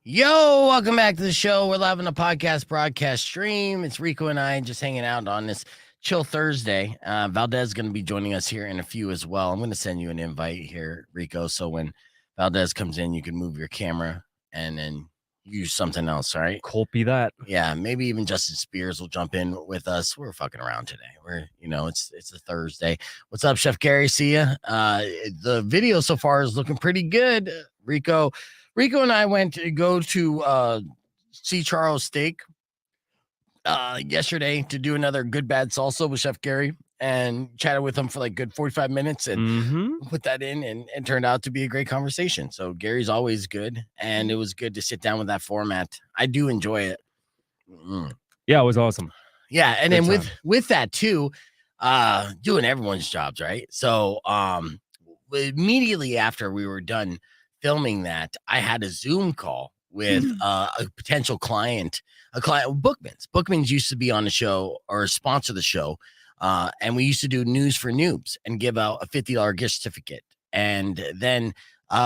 Yo, welcome back to the show. We're live on the podcast broadcast stream. It's Rico and I just hanging out on this chill Thursday. Valdez is going to be joining us here in a few as well. I'm going to send you an invite here, Rico. So when Valdez comes in, you can move your camera and then use something else. All right. Copy that. Yeah. Maybe even Justin Spears will jump in with us. We're fucking around today. It's a Thursday. What's up, Chef Gary? See ya. The video so far is looking pretty good. Rico and I went to go to see Charles Steak yesterday to do another good bad salsa with Chef Gary and chatted with him for like good 45 minutes and put that in and turned out to be a great conversation. So Gary's always good, and it was good to sit down with that format. I do enjoy it. Yeah, it was awesome. Yeah, and good then time. with that too, doing everyone's jobs, right? So immediately after we were done filming that, I had a Zoom call with a potential client, Bookman's. Bookman's used to be on the show or sponsor the show, and we used to do news for noobs and give out a $50 gift certificate. And then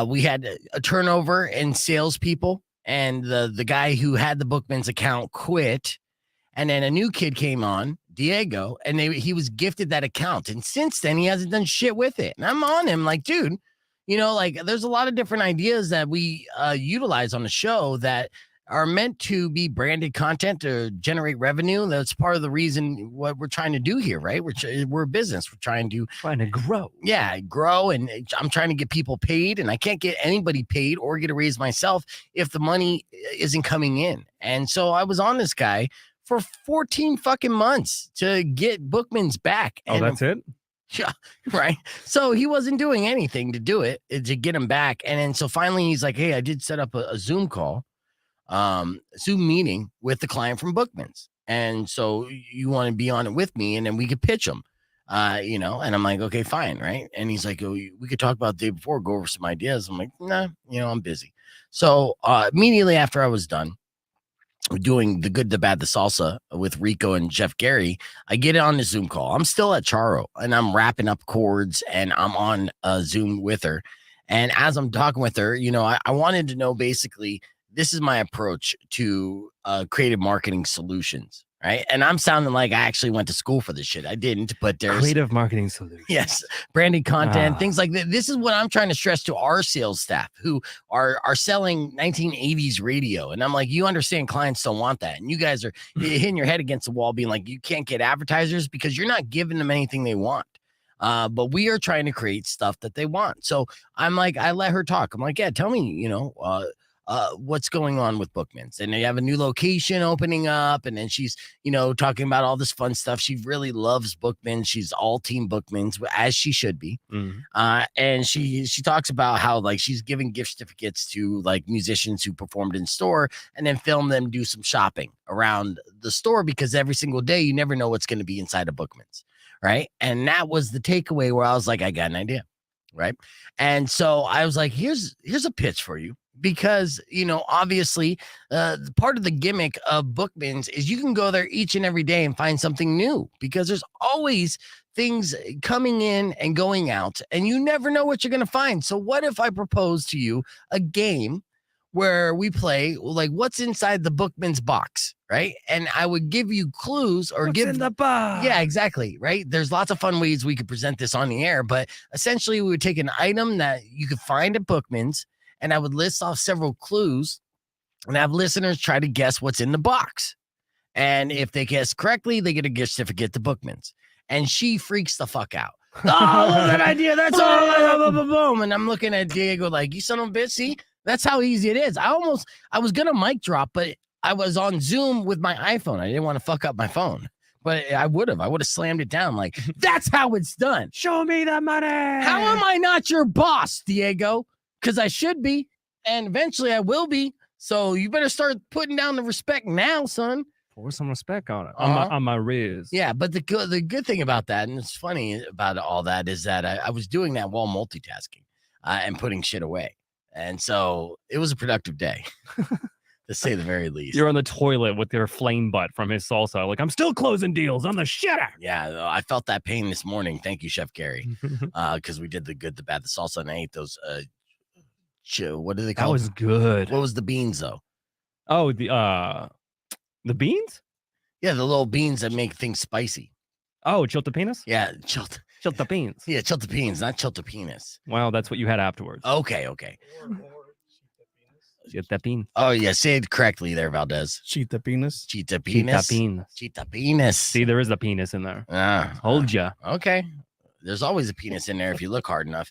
we had a turnover in salespeople, and the guy who had the Bookman's account quit, and then a new kid came on, Diego, and he was gifted that account. And since then, he hasn't done shit with it. And I'm on him like, dude. There's a lot of different ideas that we utilize on the show that are meant to be branded content to generate revenue. That's part of the reason what we're trying to do here, right? We're a business. We're trying to grow. Yeah, grow. And I'm trying to get people paid, and I can't get anybody paid or get a raise myself if the money isn't coming in. And so I was on this guy for 14 fucking months to get Bookman's back. Oh, that's it? Yeah, right. So he wasn't doing anything to do it to get him back. And then so finally he's like, hey, I did set up a Zoom call, Zoom meeting with the client from Bookman's. And so you want to be on it with me, and then we could pitch him, and I'm like, okay, fine. Right. And he's like, oh, we could talk about the day before, go over some ideas. I'm like, nah, I'm busy. So immediately after I was done doing the good, the bad, the salsa with Rico and Chef Gary, I get on the Zoom call. I'm still at Charo, and I'm wrapping up chords, and I'm on Zoom with her. And as I'm talking with her, I wanted to know, basically, this is my approach to creative marketing solutions, right? And I'm sounding like I actually went to school for this shit. I didn't, but there's creative marketing solutions. Yes, branded content, things like that. This is what I'm trying to stress to our sales staff who are selling 1980s radio. And I'm like, you understand clients don't want that. And you guys are hitting your head against the wall being like, you can't get advertisers because you're not giving them anything they want. But we are trying to create stuff that they want. So I'm like, I let her talk. I'm like, yeah, tell me, what's going on with Bookman's, and they have a new location opening up, and then she's talking about all this fun stuff. She really loves Bookman's. She's all team Bookman's, as she should be. And she talks about how like she's giving gift certificates to like musicians who performed in store, and then film them do some shopping around the store, because every single day you never know what's going to be inside of Bookman's, right? And that was the takeaway where I was like, I got an idea, right? And so I was like, here's a pitch for you. Because, obviously, part of the gimmick of Bookman's is you can go there each and every day and find something new, because there's always things coming in and going out, and you never know what you're going to find. So what if I propose to you a game where we play like what's inside the Bookman's box, right? And I would give you clues or what's in the box. Yeah, exactly, right? There's lots of fun ways we could present this on the air, but essentially we would take an item that you could find at Bookman's, and I would list off several clues and have listeners try to guess what's in the box. And if they guess correctly, they get a gift certificate to Bookman's. And she freaks the fuck out. Oh, I love that idea. That's all. Boom. And I'm looking at Diego like, you son of a bitch. See, that's how easy it is. I was going to mic drop, but I was on Zoom with my iPhone. I didn't want to fuck up my phone. But I would have slammed it down like, that's how it's done. Show me the money. How am I not your boss, Diego? Because I should be, and eventually I will be. So you better start putting down the respect now, son. Pour some respect on it, on my Riz. Yeah, but the good thing about that, and it's funny about all that, is that I was doing that while multitasking and putting shit away. And so it was a productive day, to say the very least. You're on the toilet with your flame butt from his salsa. Like, I'm still closing deals. I'm the shitter. Yeah, I felt that pain this morning. Thank you, Chef Gary. Because we did the good, the bad, the salsa, and I ate those what do they call That was good. What was the beans though? Oh, the beans? Yeah, the little beans that make things spicy. Oh, chiltepenis? Yeah, Chiltepenis. yeah, chiltepeens, not chiltepenis. Wow, that's what you had afterwards. Okay. Chiltepin. Oh yeah, say it correctly there, Valdez. Cheetah penis. Cheetah penis. Chiltepin. Cheetah penis. See, there is a penis in there. Hold ya. Okay. There's always a penis in there if you look hard enough.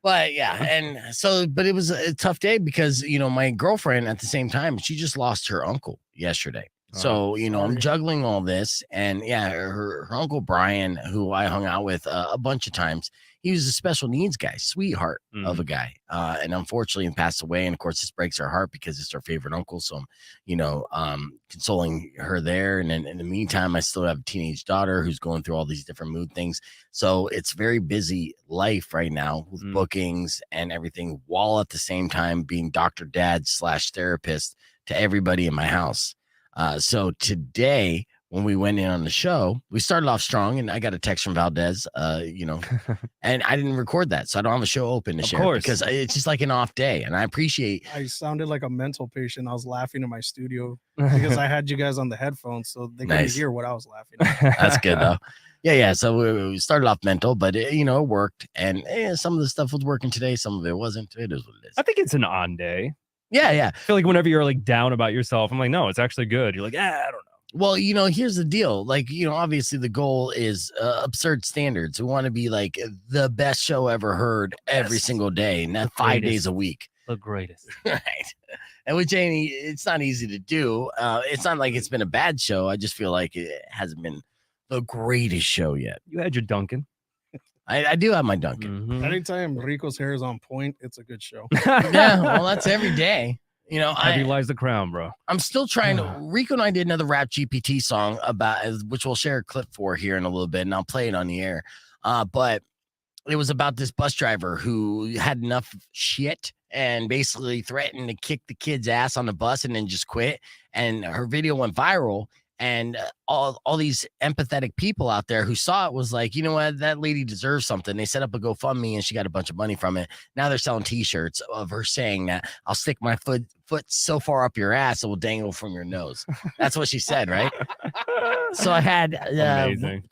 But yeah, and so, but it was a tough day because, you know, my girlfriend at the same time, she just lost her uncle yesterday. So, you know, I'm juggling all this. And yeah, her uncle Brian, who I hung out with a bunch of times, he was a special needs guy, sweetheart of a guy. And unfortunately, he passed away. And of course, this breaks her heart because it's her favorite uncle. So, you know, consoling her there. And then in the meantime, I still have a teenage daughter who's going through all these different mood things. So it's very busy life right now with bookings and everything, while at the same time being Dr. Dad / therapist to everybody in my house. So today, when we went in on the show, we started off strong, and I got a text from Valdez, you know, and I didn't record that, so I don't have a show open to share because it's just like an off day, and I appreciate. I sounded like a mental patient. I was laughing in my studio because I had you guys on the headphones, so they couldn't hear what I was laughing at. That's good though. Yeah. So we started off mental, but you know, it worked, and some of the stuff was working today, some of it wasn't. It is what it is. I think it's an on day. Yeah. I feel like whenever you're like down about yourself, I'm like, no, it's actually good. You're like, I don't know. Well, you know, here's the deal. Like, you know, obviously the goal is absurd standards. We want to be like the best show ever heard every single day, and that 5 days a week. The greatest. Right. And with Jamie, it's not easy to do. It's not like it's been a bad show. I just feel like it hasn't been the greatest show yet. You had your Duncan. I do have my Duncan. Anytime Rico's hair is on point, it's a good show. Yeah, well, that's every day. You know, Heavy lies the crown, bro. I'm still trying to. Rico and I did another Rap GPT song about, which we'll share a clip for here in a little bit, and I'll play it on the air. But it was about this bus driver who had enough shit and basically threatened to kick the kid's ass on the bus and then just quit. And her video went viral. And all these empathetic people out there who saw it was like, you know what, that lady deserves something. They set up a GoFundMe and she got a bunch of money from it. Now they're selling T-shirts of her saying that I'll stick my foot so far up your ass it will dangle from your nose. That's what she said, right? So I had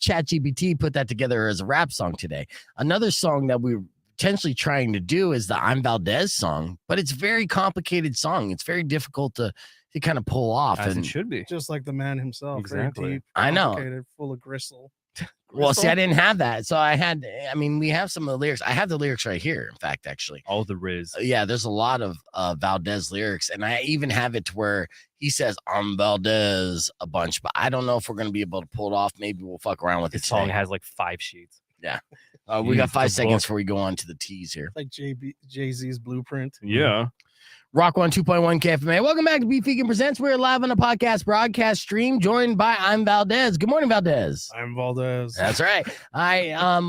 ChatGPT put that together as a rap song today. Another song that we're potentially trying to do is the I'm Valdez song, but it's a very complicated song. It's very difficult to kind of pull off. As and it should be. Just like the man himself. Exactly. Very deep, I know. full of gristle. Well, see, I didn't have that. So we have some of the lyrics. I have the lyrics right here, in fact, actually. All the Riz. Yeah, there's a lot of Valdez lyrics. And I even have it to where he says, I'm Valdez a bunch. But I don't know if we're going to be able to pull it off. Maybe we'll fuck around with it. This song has like 5 sheets. Yeah. We got 5 seconds before we go on to the teas here. Like Jay-Z's blueprint. Yeah. Rock 102.1 KFMA. Welcome back to Beef Vegan Presents. We're live on a podcast broadcast stream, joined by I'm Valdez. Good morning, Valdez. I'm Valdez. That's right.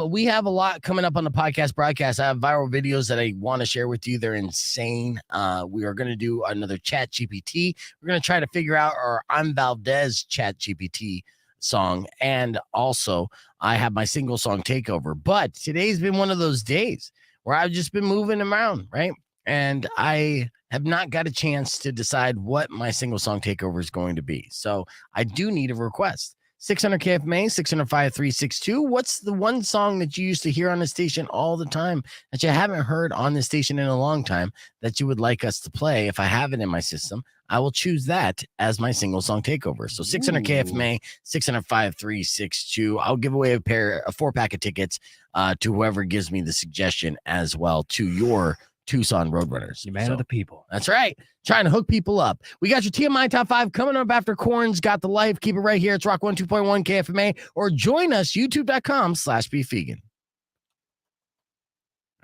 We have a lot coming up on the podcast broadcast. I have viral videos that I want to share with you. They're insane. We are going to do another Chat GPT. We're going to try to figure out our I'm Valdez Chat GPT song, and also I have my single song takeover. But today's been one of those days where I've just been moving around, right? And I have not got a chance to decide what my single song takeover is going to be. So I do need a request. 600 KFMA, 600-5362. What's the one song that you used to hear on the station all the time that you haven't heard on the station in a long time that you would like us to play? If I have it in my system, I will choose that as my single song takeover. So 600 KFMA, 600-5362. I'll give away a 4-pack of tickets to whoever gives me the suggestion as well to your Tucson Roadrunners. You man of the people. That's right. Trying to hook people up. We got your TMI Top 5 coming up after Korn's Got the Life. Keep it right here. It's Rock 102.1 KFMA, or join us, youtube.com/beefvegan.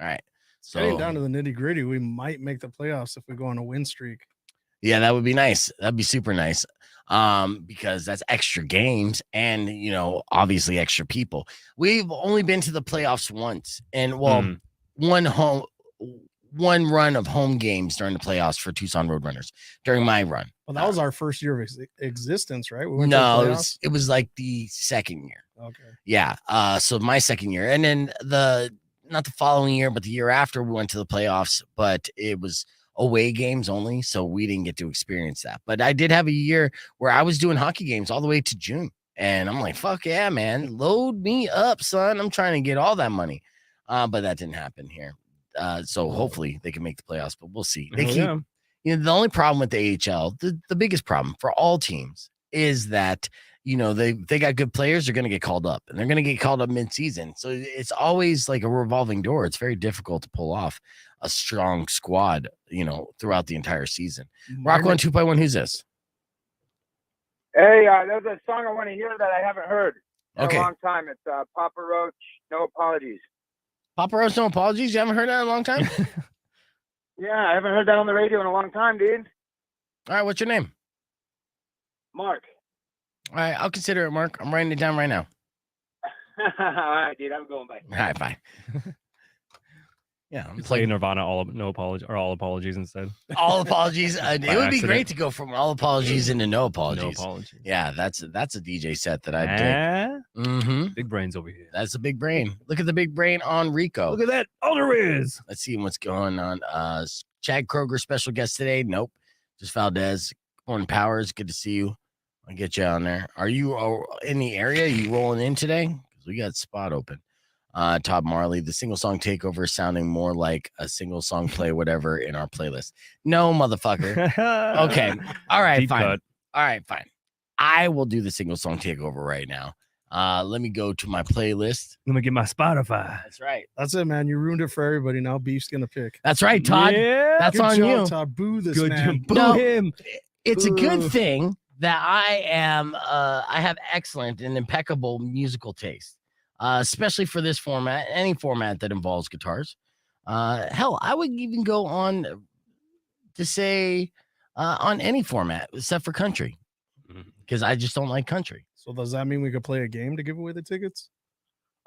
All right. So getting down to the nitty gritty, we might make the playoffs if we go on a win streak. Yeah, that would be nice. That'd be super nice. Because that's extra games and, you know, obviously extra people. We've only been to the playoffs once, and one run of home games during the playoffs for Tucson Roadrunners during my run. Well, that was our first year of existence, right? It was like the second year. Okay. Yeah. So my second year, and then not the following year, but the year after we went to the playoffs, but it was away games only, so we didn't get to experience that. But I did have a year where I was doing hockey games all the way to June, and I'm like, fuck yeah, man, load me up, son. I'm trying to get all that money, but that didn't happen here. So hopefully they can make the playoffs, but we'll see. They keep, the only problem with the AHL, the biggest problem for all teams is that they got good players. They're going to get called up, and they're going to get called up mid-season. So it's always like a revolving door. It's very difficult to pull off a strong squad, throughout the entire season. Rock 1 2.1. Who's this? Hey, there's a song I want to hear that I haven't heard in Okay. a long time. It's Papa Roach, No Apologies. Papa Roach, No Apologies. You haven't heard that in a long time? Yeah, I haven't heard that on the radio in a long time, dude. All right, what's your name? Mark. All right, I'll consider it, Mark. I'm writing it down right now. All right, dude. I'm going by. All right, bye. Yeah, I'm Play playing Nirvana, all apologies instead. all apologies. It would be accident. great to go from all apologies into no apologies. No apologies. Yeah, that's a DJ set that I dig. Mm-hmm. Big brains over here. That's a big brain. Look at the big brain on Rico. Look at that. Oh, there is. Let's see what's going on. Chad Kroger, special guest today. Nope. Just Valdez. Morning Powers. Good to see you. I'll get you on there. Are you in the area? Are you rolling in today? Because we got a spot open. Todd Marley, the single song takeover is sounding more like a single song play whatever in our playlist. No, motherfucker. Okay. All right, Deep fine. cut. All right, fine. I will do the single song takeover right now. Let me go to my playlist. Let me get my Spotify. That's right. That's it, man. You ruined it for everybody. Now Beef's gonna pick. That's right, Todd. Yeah. That's Good on job, you. Todd. Boo this Good man. job. Boo No. him. It's a good Boo. thing that I have excellent and impeccable musical taste, especially for this format, any format that involves guitars. Hell, I would even go on to say on any format except for country, because I just don't like country. So does that mean we could play a game to give away the tickets?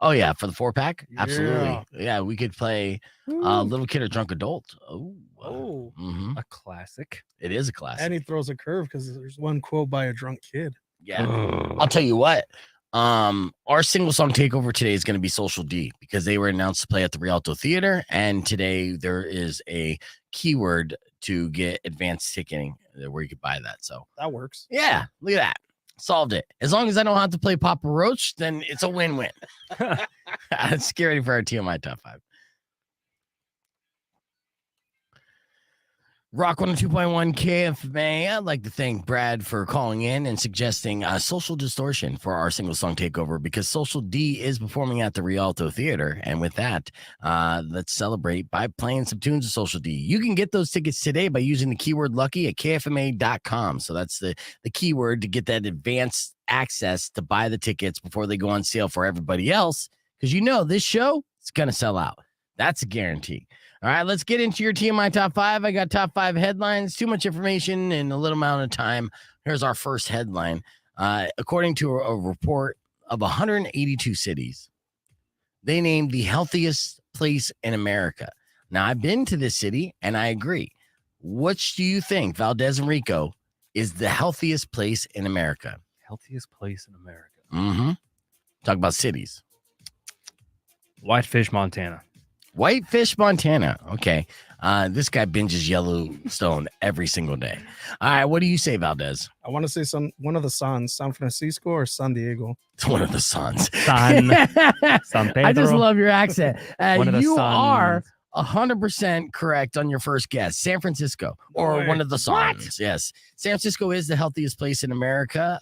Oh yeah, for the 4-pack, absolutely. Yeah. Yeah, we could play Little Kid or Drunk Adult. Oh. A classic. It is a classic. And he throws a curve because there's one quote by a drunk kid. Yeah. I'll tell you what. Our single song takeover today is going to be Social D, because they were announced to play at the Rialto Theater, and today there is a keyword to get advanced ticketing where you could buy that. So That works. yeah, look at that. Solved it. As long as I don't have to play Papa Roach, then it's a win-win. Let's get ready for our TMI Top 5. Rock 102.1 KFMA. I'd like to thank Brad for calling in and suggesting Social Distortion for our single song takeover, because Social D is performing at the Rialto Theater. And with that, let's celebrate by playing some tunes of Social D. You can get those tickets today by using the keyword lucky at kfma.com. So that's the keyword to get that advanced access to buy the tickets before they go on sale for everybody else. Because this show is going to sell out. That's a guarantee. All right, let's get into your TMI Top 5. I got top 5 headlines, too much information in a little amount of time. Here's our first headline. According to a report of 182 cities, they named the healthiest place in America. Now, I've been to this city, and I agree. Which do you think, Valdez and Rico, is the healthiest place in America? Healthiest place in America. Mm-hmm. Talk about cities. Whitefish, Montana. Whitefish, Montana. Okay. This guy binges Yellowstone every single day. All right. What do you say, Valdez? I want to say one of the Suns, San Francisco or San Diego. It's one of the Suns. San Pedro. I just love your accent. One of the You Suns. are 100% correct on your first guess. San Francisco, or Boy. one of the Suns. Yes. San Francisco is the healthiest place in America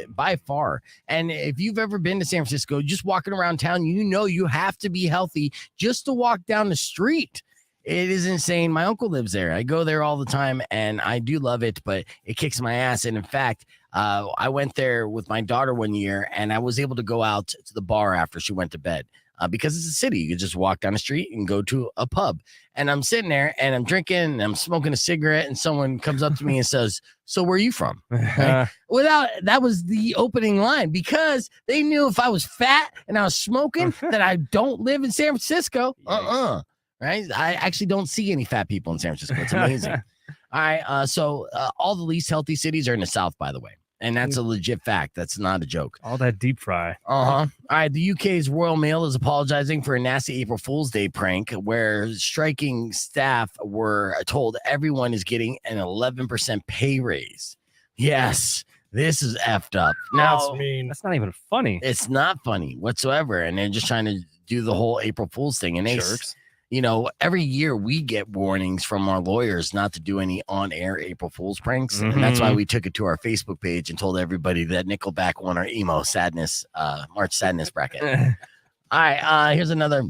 by far. And if you've ever been to San Francisco, just walking around town, you have to be healthy just to walk down the street. It is insane. My uncle lives there. I go there all the time, and I do love it, but it kicks my ass. And in fact, I went there with my daughter one year, and I was able to go out to the bar after she went to bed. Because it's a city. You could just walk down the street and go to a pub. And I'm sitting there and I'm drinking and I'm smoking a cigarette, and someone comes up to me and says, "So where are you from?" Right? That was the opening line, because they knew if I was fat and I was smoking that I don't live in San Francisco. Right? I actually don't see any fat people in San Francisco. It's amazing. All right. So all the least healthy cities are in the South, by the way. And that's a legit fact. That's not a joke. All that deep fry. All right. The UK's Royal Mail is apologizing for a nasty April Fool's Day prank where striking staff were told everyone is getting an 11% pay raise. Yes, this is effed up. That's Now, mean. That's not even funny. it's not funny whatsoever. And they're just trying to do the whole April Fool's thing. And they, Jerks. every year we get warnings from our lawyers not to do any on-air April Fool's pranks. And that's why we took it to our Facebook page and told everybody that Nickelback won our emo sadness, March Sadness bracket. All right, here's another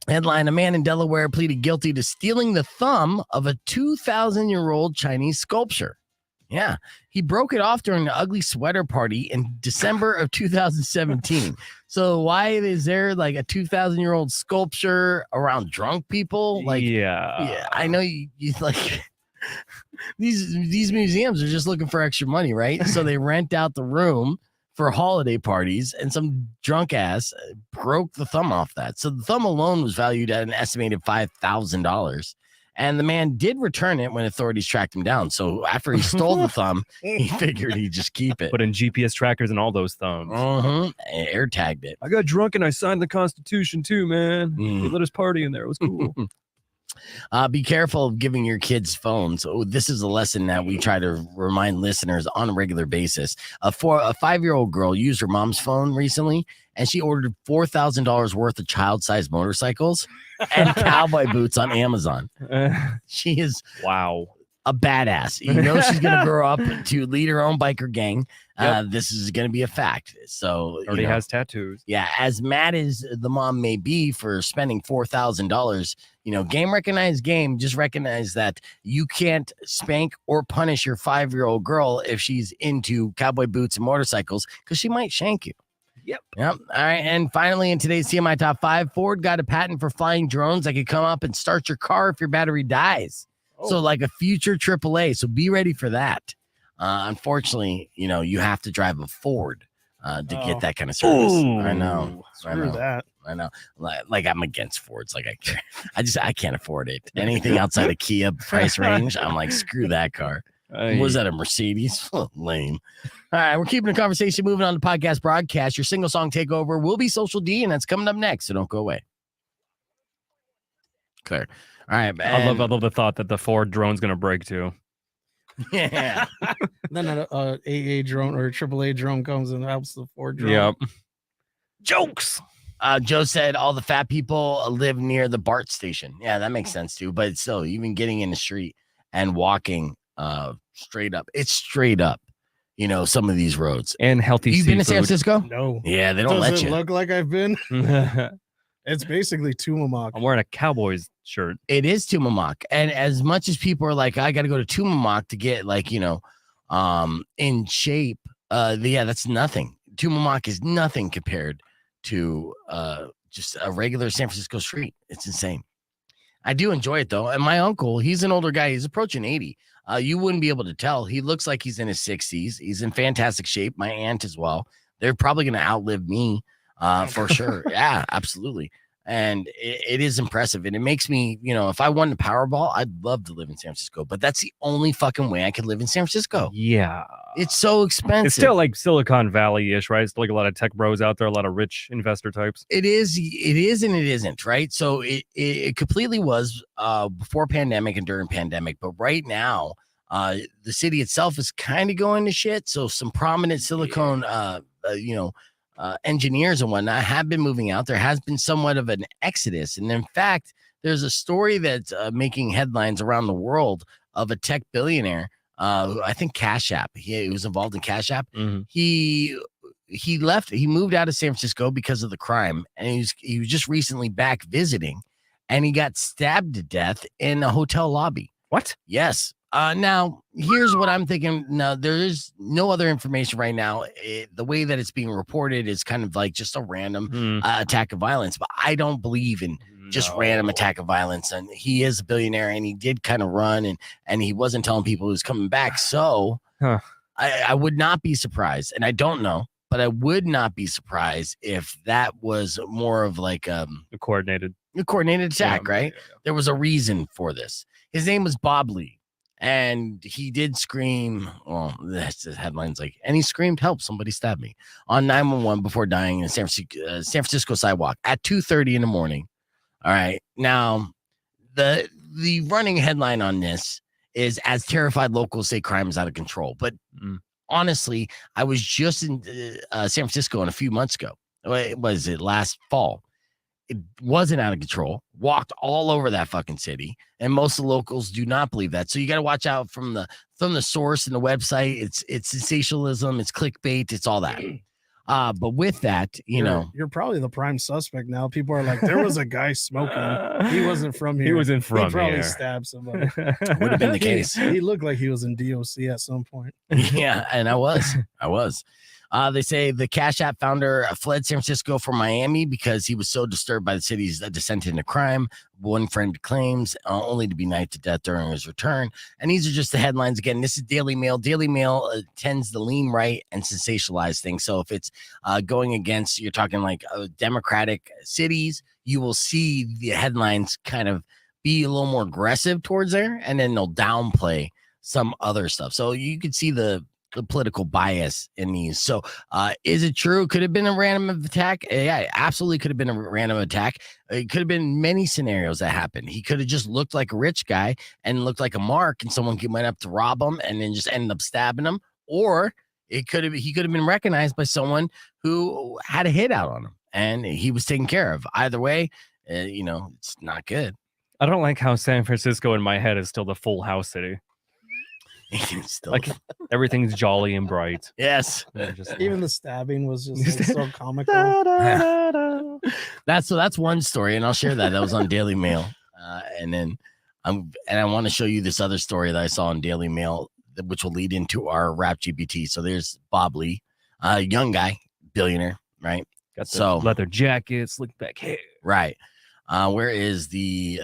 headline. A man in Delaware pleaded guilty to stealing the thumb of a 2,000-year-old Chinese sculpture. Yeah, he broke it off during the ugly sweater party in December of 2017. So why is there like a 2,000-year-old sculpture around drunk people? Like, yeah, I know you like these museums are just looking for extra money, right? So they rent out the room for holiday parties, and some drunk ass broke the thumb off that. So the thumb alone was valued at an estimated $5,000. And the man did return it when authorities tracked him down. So after he stole the thumb, he figured he'd just keep it. Put in GPS trackers and all those thumbs. Air tagged it. I got drunk and I signed the Constitution too, man. They let us party in there. It was cool. Be careful of giving your kids phones. Oh, this is a lesson that we try to remind listeners on a regular basis. A 5-year-old girl used her mom's phone recently, and she ordered $4,000 worth of child-sized motorcycles and cowboy boots on Amazon. She is a badass. You know she's going to grow up to lead her own biker gang. This is going to be a fact. So already has tattoos. Yeah, as mad as the mom may be for spending $4,000, game recognized game. Just recognize that you can't spank or punish your 5-year-old girl if she's into cowboy boots and motorcycles, because she might shank you. Yep. All right. And finally, in today's TMI Top 5, Ford got a patent for flying drones that could come up and start your car if your battery dies. So like a future AAA. So be ready for that. Unfortunately, you have to drive a Ford to get that kind of service. I know. That. I know. Like I'm against Fords. Like I can't afford it. Anything outside of Kia price range, I'm like, screw that car. Was that a Mercedes? Lame. All right, we're keeping the conversation moving on the podcast broadcast. Your single song takeover will be Social D, and that's coming up next, so don't go away. Clear. All right. I love the thought that the Ford drone's going to break too. Yeah. Then an AA drone or a AAA drone comes and helps the Ford drone. Yep. Jokes. Joe said all the fat people live near the BART station. Yeah, that makes sense too. But still, even getting in the street and walking straight up, it's straight up. Some of these roads. And healthy You've been to San Francisco? No. Yeah, they don't let you. Look like I've been. It's basically Tumamoc. I'm wearing a Cowboys shirt. It is Tumamoc. And as much as people are like, I got to go to Tumamoc to get in shape. That's nothing. Tumamoc is nothing compared to just a regular San Francisco street. It's insane. I do enjoy it though. And my uncle, he's an older guy. He's approaching 80. You wouldn't be able to tell. He looks like he's in his 60s. He's in fantastic shape. My aunt as well. They're probably going to outlive me for sure. Yeah, absolutely. And it is impressive. And it makes me, if I won the Powerball, I'd love to live in San Francisco. But that's the only fucking way I could live in San Francisco. Yeah. It's so expensive. It's still like Silicon Valley-ish, right? It's like a lot of tech bros out there, a lot of rich investor types. It is and it isn't, right? So it completely was before pandemic and during pandemic. But right now, the city itself is kind of going to shit. So some prominent Silicon, engineers and whatnot have been moving out. There has been somewhat of an exodus. And in fact, there's a story that's making headlines around the world of a tech billionaire. I think Cash App. He was involved in Cash App. Mm-hmm. He moved out of San Francisco because of the crime. And he was just recently back visiting, and he got stabbed to death in a hotel lobby. What? Yes. Now, here's what I'm thinking. Now, there is no other information right now. The way that it's being reported is kind of like just a random attack of violence. But I don't believe in just random attack of violence. And he is a billionaire, and he did kind of run, and he wasn't telling people he was coming back. So I would not be surprised. And I don't know, but I would not be surprised if that was more of like a coordinated attack, right? Yeah. There was a reason for this. His name was Bob Lee. And he did scream. Well, that's the headlines like, and he screamed, "Help! Somebody stabbed me!" on 911 before dying in San Francisco sidewalk at 2:30 in the morning. All right, now the running headline on this is as terrified locals say crime is out of control. But honestly, I was just in San Francisco a few months ago. Was it last fall? It wasn't out of control. Walked all over that fucking city, and most of the locals do not believe that. So you got to watch out from the source and the website. It's sensationalism, it's clickbait, it's all that. But with that, you're probably the prime suspect now. People are like, there was a guy smoking. He wasn't from here. He wasn't from He probably here. stabbed somebody. Would have been the case. He looked like he was in DOC at some point. Yeah, and I was. They say the Cash App founder fled San Francisco from Miami because he was so disturbed by the city's descent into crime. One friend claims only to be knifed to death during his return. And these are just the headlines. Again, this is Daily Mail. Daily Mail tends to lean right and sensationalize things. So if it's going against, you're talking like democratic cities, you will see the headlines kind of be a little more aggressive towards there, and then they'll downplay some other stuff. So you could see the political bias in these. So is it true? Could have been a random attack? Yeah, it absolutely could have been a random attack. It could have been many scenarios that happened. He could have just looked like a rich guy and looked like a mark, and someone went up to rob him and then just ended up stabbing him. Or he could have been recognized by someone who had a hit out on him and he was taken care of. Either way, it's not good. I don't like how San Francisco in my head is still the Full House city. Still, like everything's jolly and bright. yes. Even the stabbing was just like, so comical. That's one story, and I'll share that. That was on Daily Mail, and then I want to show you this other story that I saw on Daily Mail, which will lead into our Rap GPT. So there's Bob Lee, young guy, billionaire, right? Got the leather jacket, slick back hair, right? Where is the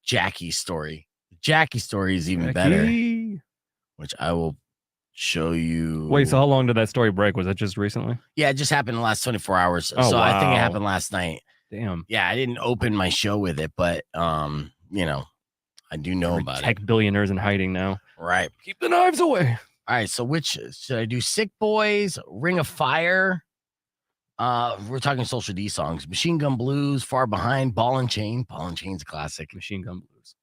Jackie story? The Jackie story is even better, which I will show you. Wait, so how long did that story break? Was it just recently? Yeah, it just happened in the last 24 hours. Oh, so wow. I think it happened last night. Damn. Yeah, I didn't open my show with it, but I do know about it. Tech billionaires in hiding now. Right. Keep the knives away. All right. So which should I do? Sick Boys, Ring of Fire. We're talking Social D songs. Machine Gun Blues, Far Behind, Ball and Chain. Ball and Chain's a classic. Machine Gun Blues.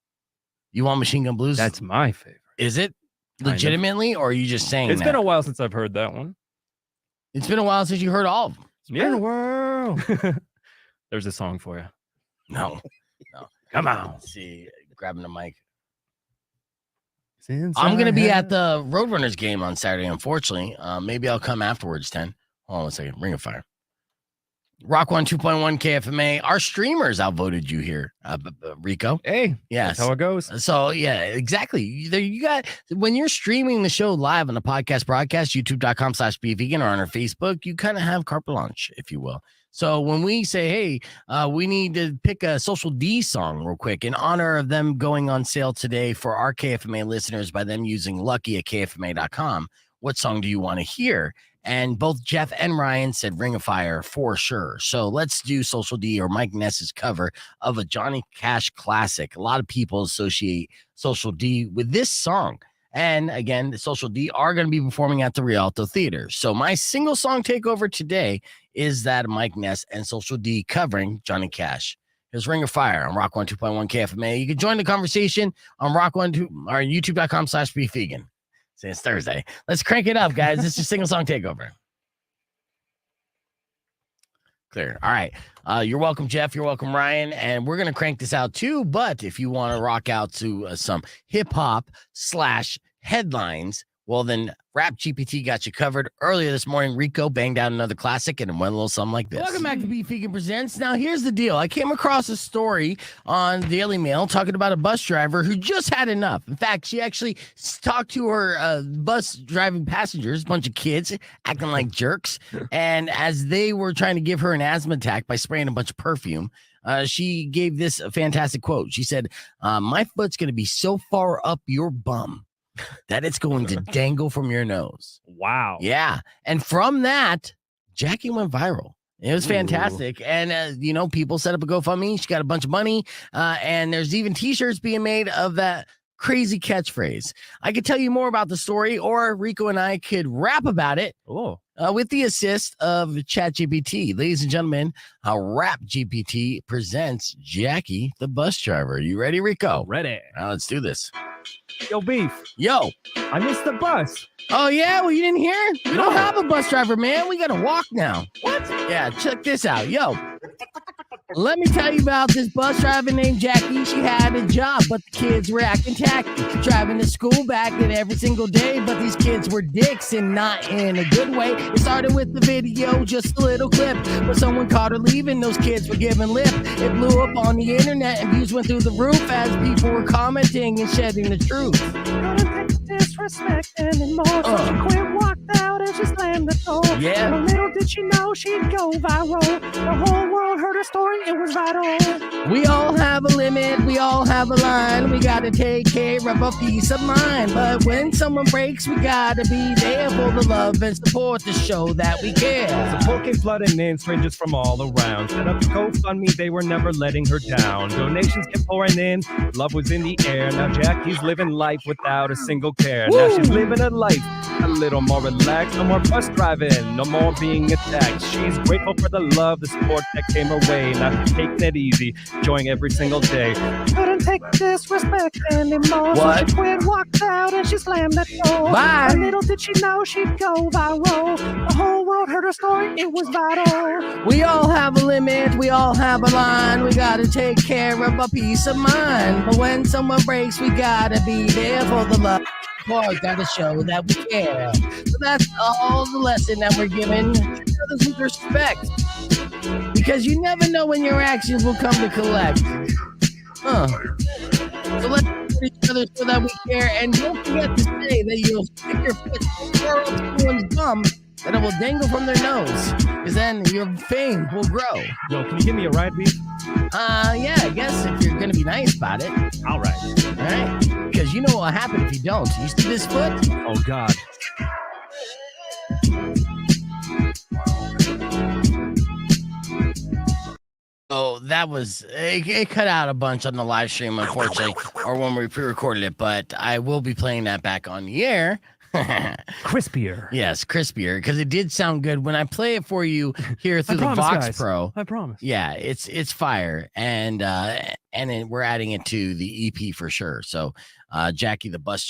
You want Machine Gun Blues? That's my favorite. Is it legitimately, or are you just saying It's been a while since I've heard that one. It's been a while since you heard all of them. It's been a while. There's a song for you. No. Come on. Let's see. Grabbing the mic. Since I'm going to be at the Roadrunners game on Saturday, unfortunately. Maybe I'll come afterwards, 10. Hold on a second. Ring of Fire. Rock 1 2.1 KFMA. Our streamers outvoted you here, Rico. Hey, yes, that's how it goes. So yeah, exactly. You got, when you're streaming the show live on the podcast broadcast, youtube.com/bevegan, or on our Facebook, you kind of have carte blanche, if you will. So when we say, hey, we need to pick a Social D song real quick in honor of them going on sale today for our KFMA listeners by them using Lucky at KFMA.com, what song do you want to hear? And both Jeff and Ryan said Ring of Fire for sure. So let's do Social D or Mike Ness's cover of a Johnny Cash classic. A lot of people associate Social D with this song. And again, the Social D are going to be performing at the Rialto Theater. So my single song takeover today is that of Mike Ness and Social D covering Johnny Cash. Here's Ring of Fire on Rock 1 2.1 KFMA. You can join the conversation on Rock 1 2 or youtube.com/bevegan. It's Thursday. Let's crank it up, guys. This is single song takeover. Clear. All right. You're welcome, Jeff. You're welcome, Ryan. And we're going to crank this out too. But if you want to rock out to some hip hop / headlines, well, then Rap GPT got you covered. Earlier this morning, Rico banged out another classic and it went a little something like this. Welcome back to Beef Vegan Presents. Now, here's the deal. I came across a story on Daily Mail talking about a bus driver who just had enough. In fact, she actually talked to her bus driving passengers, a bunch of kids acting like jerks. And as they were trying to give her an asthma attack by spraying a bunch of perfume, she gave this a fantastic quote. She said, my foot's going to be so far up your bum that it's going to dangle from your nose. Wow. Yeah. And from that, Jackie went viral. It was fantastic. Ooh. And, people set up a GoFundMe. She got a bunch of money. And there's even T-shirts being made of that crazy catchphrase. I could tell you more about the story, or Rico and I could rap about it with the assist of ChatGPT. Ladies and gentlemen, Rap GPT presents Jackie, the bus driver. You ready, Rico? Ready. Now let's do this. Yo, Beef. Yo. I missed the bus. Oh, yeah? Well, you didn't hear? We don't have a bus driver, man. We got to walk now. What? Yeah, check this out. Yo. Let me tell you about this bus driver named Jackie. She had a job, but the kids were acting tacky. Driving to school back in every single day, but these kids were dicks and not in a good way. It started with the video, just a little clip, but someone caught her leaving. Those kids were giving lip. It blew up on the internet and views went through the roof as people were commenting and shedding the truth. Couldn't take disrespect anymore. So she quit, walked out, and she slammed the door. Yeah. But little did she know she'd go viral. The whole world heard her story. It was vital. We all have a limit, we all have a line. We gotta take care of a peace of mind. But when someone breaks, we gotta be there for the love and support to show that we care. Support came flooding in, strangers from all around. Set up GoFundMe, they were never letting her down. Donations kept pouring in, love was in the air. Now Jackie's living life without a single care. Now she's living a life a little more relaxed. No more bus driving, no more being attacked. She's grateful for the love, the support that came her way. Now she's taking it easy, enjoying every single day. Couldn't take disrespect anymore. What? So she quit, walked out, and she slammed the door. Bye. But little did she know she'd go viral. The whole world heard her story. It was vital. We all have a limit, we all have a line. We gotta take care of a peace of mind. But when someone breaks, we gotta be there for the love. Gotta show that we care. So that's all the lesson that we're giving. Treat others with respect, because you never know when your actions will come to collect. So let's support each other so that we care. And don't forget to say that you'll stick your foot so far up someone's bum that it will dangle from their nose, because then your fame will grow. Yo, can you give me a ride, Beef? Yeah, I guess if you're gonna be nice about it. All right. Because you know what will happen if you don't. You see this foot? Oh, God. Oh, that was it cut out a bunch on the live stream, unfortunately, or when we pre-recorded it, but I will be playing that back on the air. Crispier. Yes, crispier, because it did sound good when I play it for you here through the promise, Vox guys. Pro. I promise. Yeah, it's fire, and we're adding it to the EP for sure. So, Jackie the bus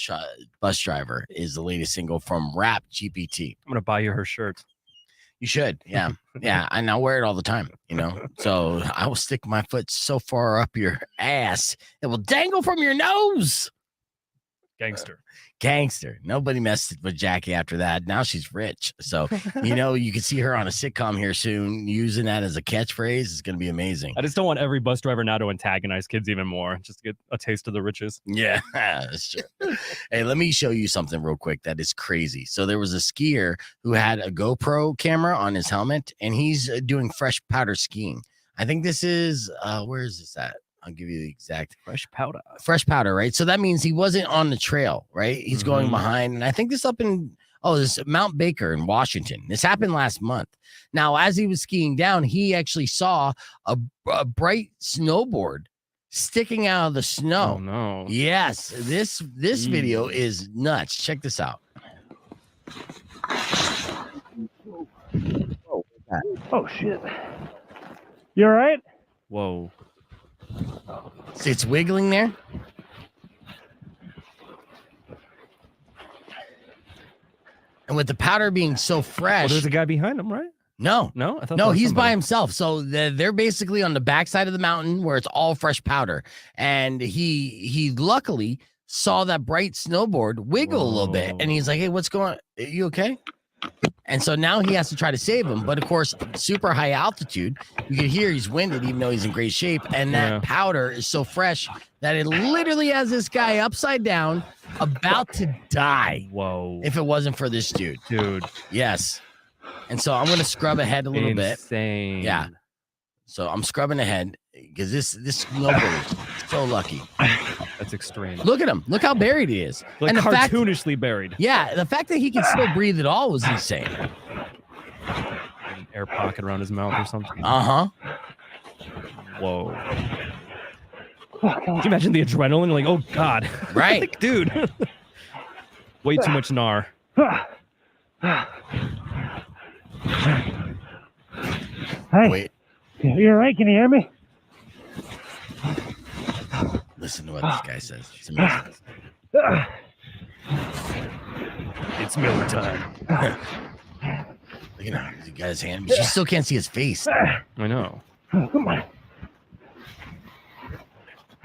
driver is the latest single from Rap GPT. I'm gonna buy you her shirt. You should, yeah, yeah, and I wear it all the time, you know. So I will stick my foot so far up your ass it will dangle from your nose. Gangster. Nobody messed with Jackie after that. Now she's rich. So, you know, you can see her on a sitcom here soon using that as a catchphrase. It's going to be amazing. I just don't want every bus driver now to antagonize kids even more, just to get a taste of the riches. Yeah, that's true. Hey, let me show you something real quick that is crazy. So there was a skier who had a GoPro camera on his helmet, and he's doing fresh powder skiing. I think this is, where is this at? I'll give you the exact fresh powder, right? So that means he wasn't on the trail, right? He's going behind. And I think this up in, this Mount Baker in Washington. This happened last month. Now, as he was skiing down, he actually saw a bright snowboard sticking out of the snow. Oh, no. Yes. This video is nuts. Check this out. Oh, shit. You all right? Whoa. See, it's wiggling there. And with the powder being so fresh. Well, there's a guy behind him, right? No. I thought no, he's by himself. So they're basically on the backside of the mountain where it's all fresh powder. And he luckily saw that bright snowboard wiggle a little bit. And he's like, hey, what's going on? Are you okay? And so now he has to try to save him. But of course, super high altitude, you can hear he's winded, even though he's in great shape. And that powder is so fresh that it literally has this guy upside down, about to die. Whoa. If it wasn't for this dude. Yes. And so I'm going to scrub ahead a little bit. Yeah. So I'm scrubbing ahead because this snowboard is so lucky. That's extreme. Look at him. Look how buried he is. Like, and cartoonishly buried. Yeah. The fact that he can still breathe at all was insane. An air pocket around his mouth or something. Uh-huh. Whoa. Can you imagine the adrenaline? Like, oh God. Right. Like, dude. Way too much gnar. Hey, Wait, you all right? Can you hear me? listen to what this guy says. It's amazing. It's Miller time. Look at him. He got his hand, but you still can't see his face. I know. Come on.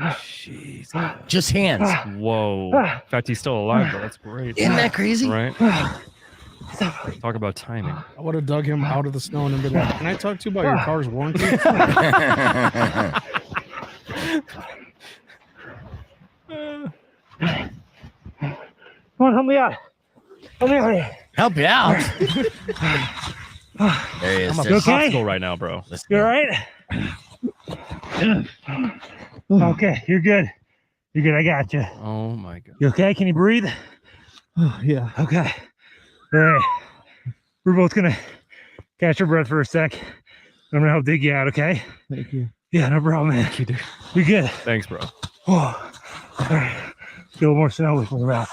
Jeez. Just hands. Whoa. In fact, he's still alive, though. That's great. Isn't that crazy? Right? Talk about timing. I would have dug him out of the snow and been like, "Can I talk to you about your car's warranty?" Come on, help me out. Help me out here. Help you out. There he is. I'm a There's- okay? popsicle right now, bro. Listen. You all right? Okay, you're good. You're good. I got you. Oh my God. You okay? Can you breathe? Oh, yeah. Okay. All right. We're both gonna catch our breath for a sec. I'm gonna help dig you out. Okay? Thank you. Yeah, no problem, man. Thank you, dude. You're good. Thanks, bro. Oh. All right. Get a little more snow before we're out.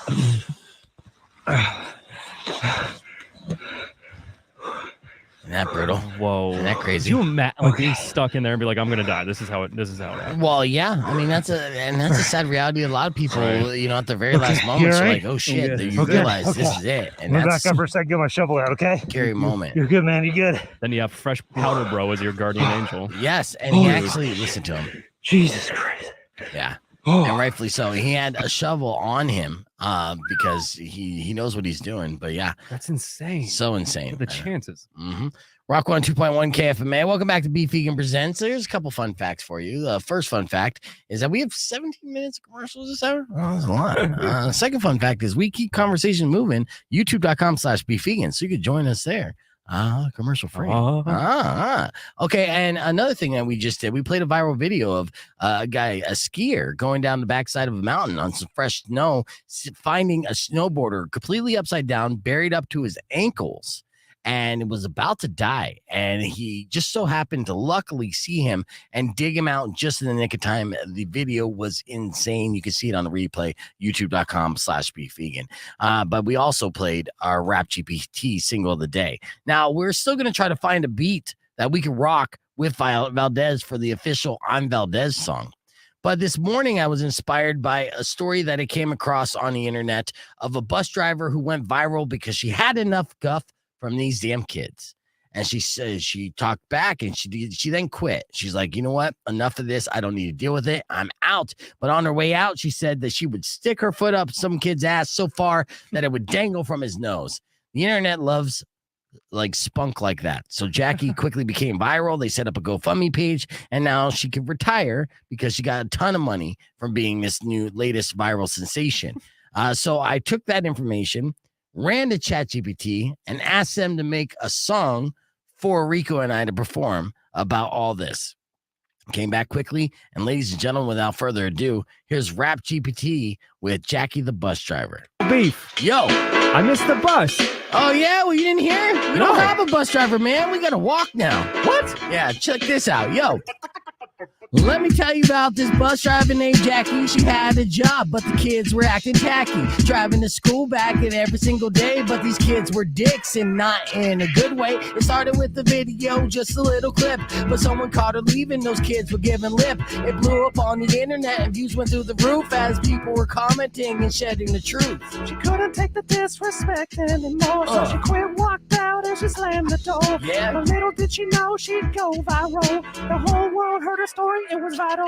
Isn't that brutal? Whoa. Isn't that Could crazy? you imagine like being stuck in there and be like, I'm gonna die. This is how it happened. Well, yeah. I mean, that's a sad reality. A lot of people, Right. you know, at the very last You moments, all are right? like, "Oh shit!" good. You Okay, realize okay. this is it, and I'm that's back up for a sec. Get my shovel out. Okay? a scary moment. You're good, man. You good? Then you have fresh powder, bro, as your guardian angel. Yes, and he Oh. actually listened to him. Jesus Christ. Yeah, Oh. and rightfully so. He had a shovel on him, because he knows what he's doing. But yeah, That's insane. so insane. The chances. Mm-hmm. Rock 102.1 KFMA. Welcome back to Beef Vegan Presents. There's a couple fun facts for you. The first fun fact is that we have 17 minutes of commercials this hour. Oh, that's a lot. Second fun fact is we keep conversation moving. YouTube.com/beefvegan. So you could join us there. Commercial free. Okay, and another thing that we just did, we played a viral video of a guy, a skier, going down the backside of a mountain on some fresh snow, finding a snowboarder completely upside down, buried up to his ankles, and was about to die. And he just so happened to luckily see him and dig him out just in the nick of time. The video was insane. You can see it on the replay, youtube.com/beefvegan. But we also played our Rap GPT single of the day. Now, we're still going to try to find a beat that we can rock with Valdez for the official I'm Valdez song. But this morning, I was inspired by a story that I came across on the internet of a bus driver who went viral because she had enough guff from these damn kids. And she says she talked back and she then quit. She's like, you know what? Enough of this. I don't need to deal with it. I'm out. But on her way out, she said that she would stick her foot up some kid's ass so far that it would dangle from his nose. The internet loves like spunk like that. So Jackie quickly became viral. They set up a GoFundMe page, and now she could retire because she got a ton of money from being this new latest viral sensation. So I took that information, ran to ChatGPT, and asked them to make a song for Rico and I to perform about all this. Came back quickly, and ladies and gentlemen, without further ado, here's Rap GPT with Jackie the bus driver. Beef. Yo. I missed the bus. Oh, yeah? Well, you didn't hear? We No. don't have a bus driver, man. We got to walk now. What? Yeah, check this out. Yo. Let me tell you about this bus driver named Jackie. She had a job, but the kids were acting tacky. Driving to school back in every single day, but these kids were dicks and not in a good way. It started with the video, just a little clip, but someone caught her leaving. Those kids were giving lip. It blew up on the internet and views went through the roof as people were commenting and shedding the truth. She couldn't take the disrespect anymore, so she quit, walked out, and she slammed the door. Yeah. But little did she know she'd go viral. The whole world heard her story, it was vital.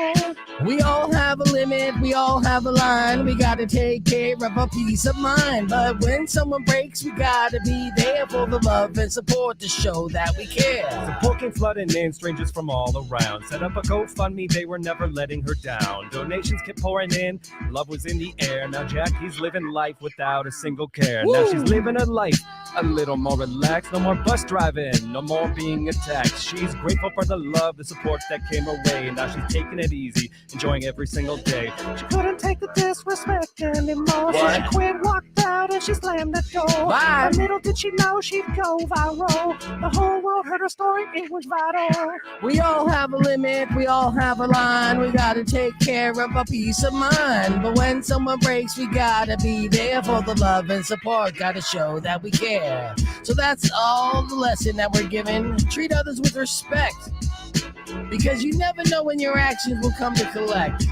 We all have a limit, we all have a line. We gotta take care of our peace of mind. But when someone breaks, we gotta be there for the love and support to show that we care. Support came flooding in, strangers from all around. Set up a GoFundMe, they were never letting her down. Donations kept pouring in, love was in the air. Now Jackie's living life without a single care. Now she's living her life, a little more relaxed. No more bus driving, no more being attacked. She's grateful for the love, the support that came her way. Now she's taking it easy, enjoying every single day. She couldn't take the disrespect anymore. So she quit, walked out, and she slammed the door. Bye. But little did she know she'd go viral. The whole world heard her story, it was vital. We all have a limit, we all have a line. We gotta take care of our peace of mind. But when someone breaks, we gotta be there for the love and support. Gotta show that we care. So that's all the lesson that we're given. Treat others with respect, because you never know when your actions will come to collect.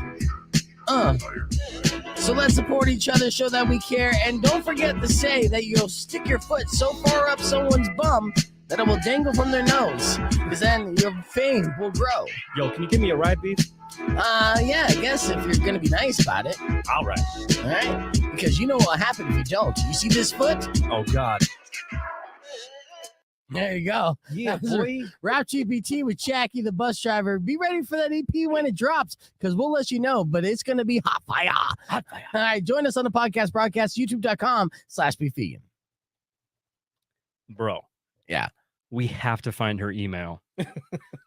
So let's support each other, show that we care, and don't forget to say that you'll stick your foot so far up someone's bum that it will dangle from their nose, because then your fame will grow. Yo, can you give me a ride, Beef? Yeah, I guess if you're gonna be nice about it. All right. All right? Because you know what'll happen if you don't. You see this foot? Oh, God. There you go. Yeah, That was boy. Rap GPT with Jackie the bus driver. Be ready for that EP when it drops, because we'll let you know, but it's going to be hot fire. Hot fire. All right, join us on the podcast broadcast, youtube.com/beefvegan. Bro. Yeah. We have to find her email.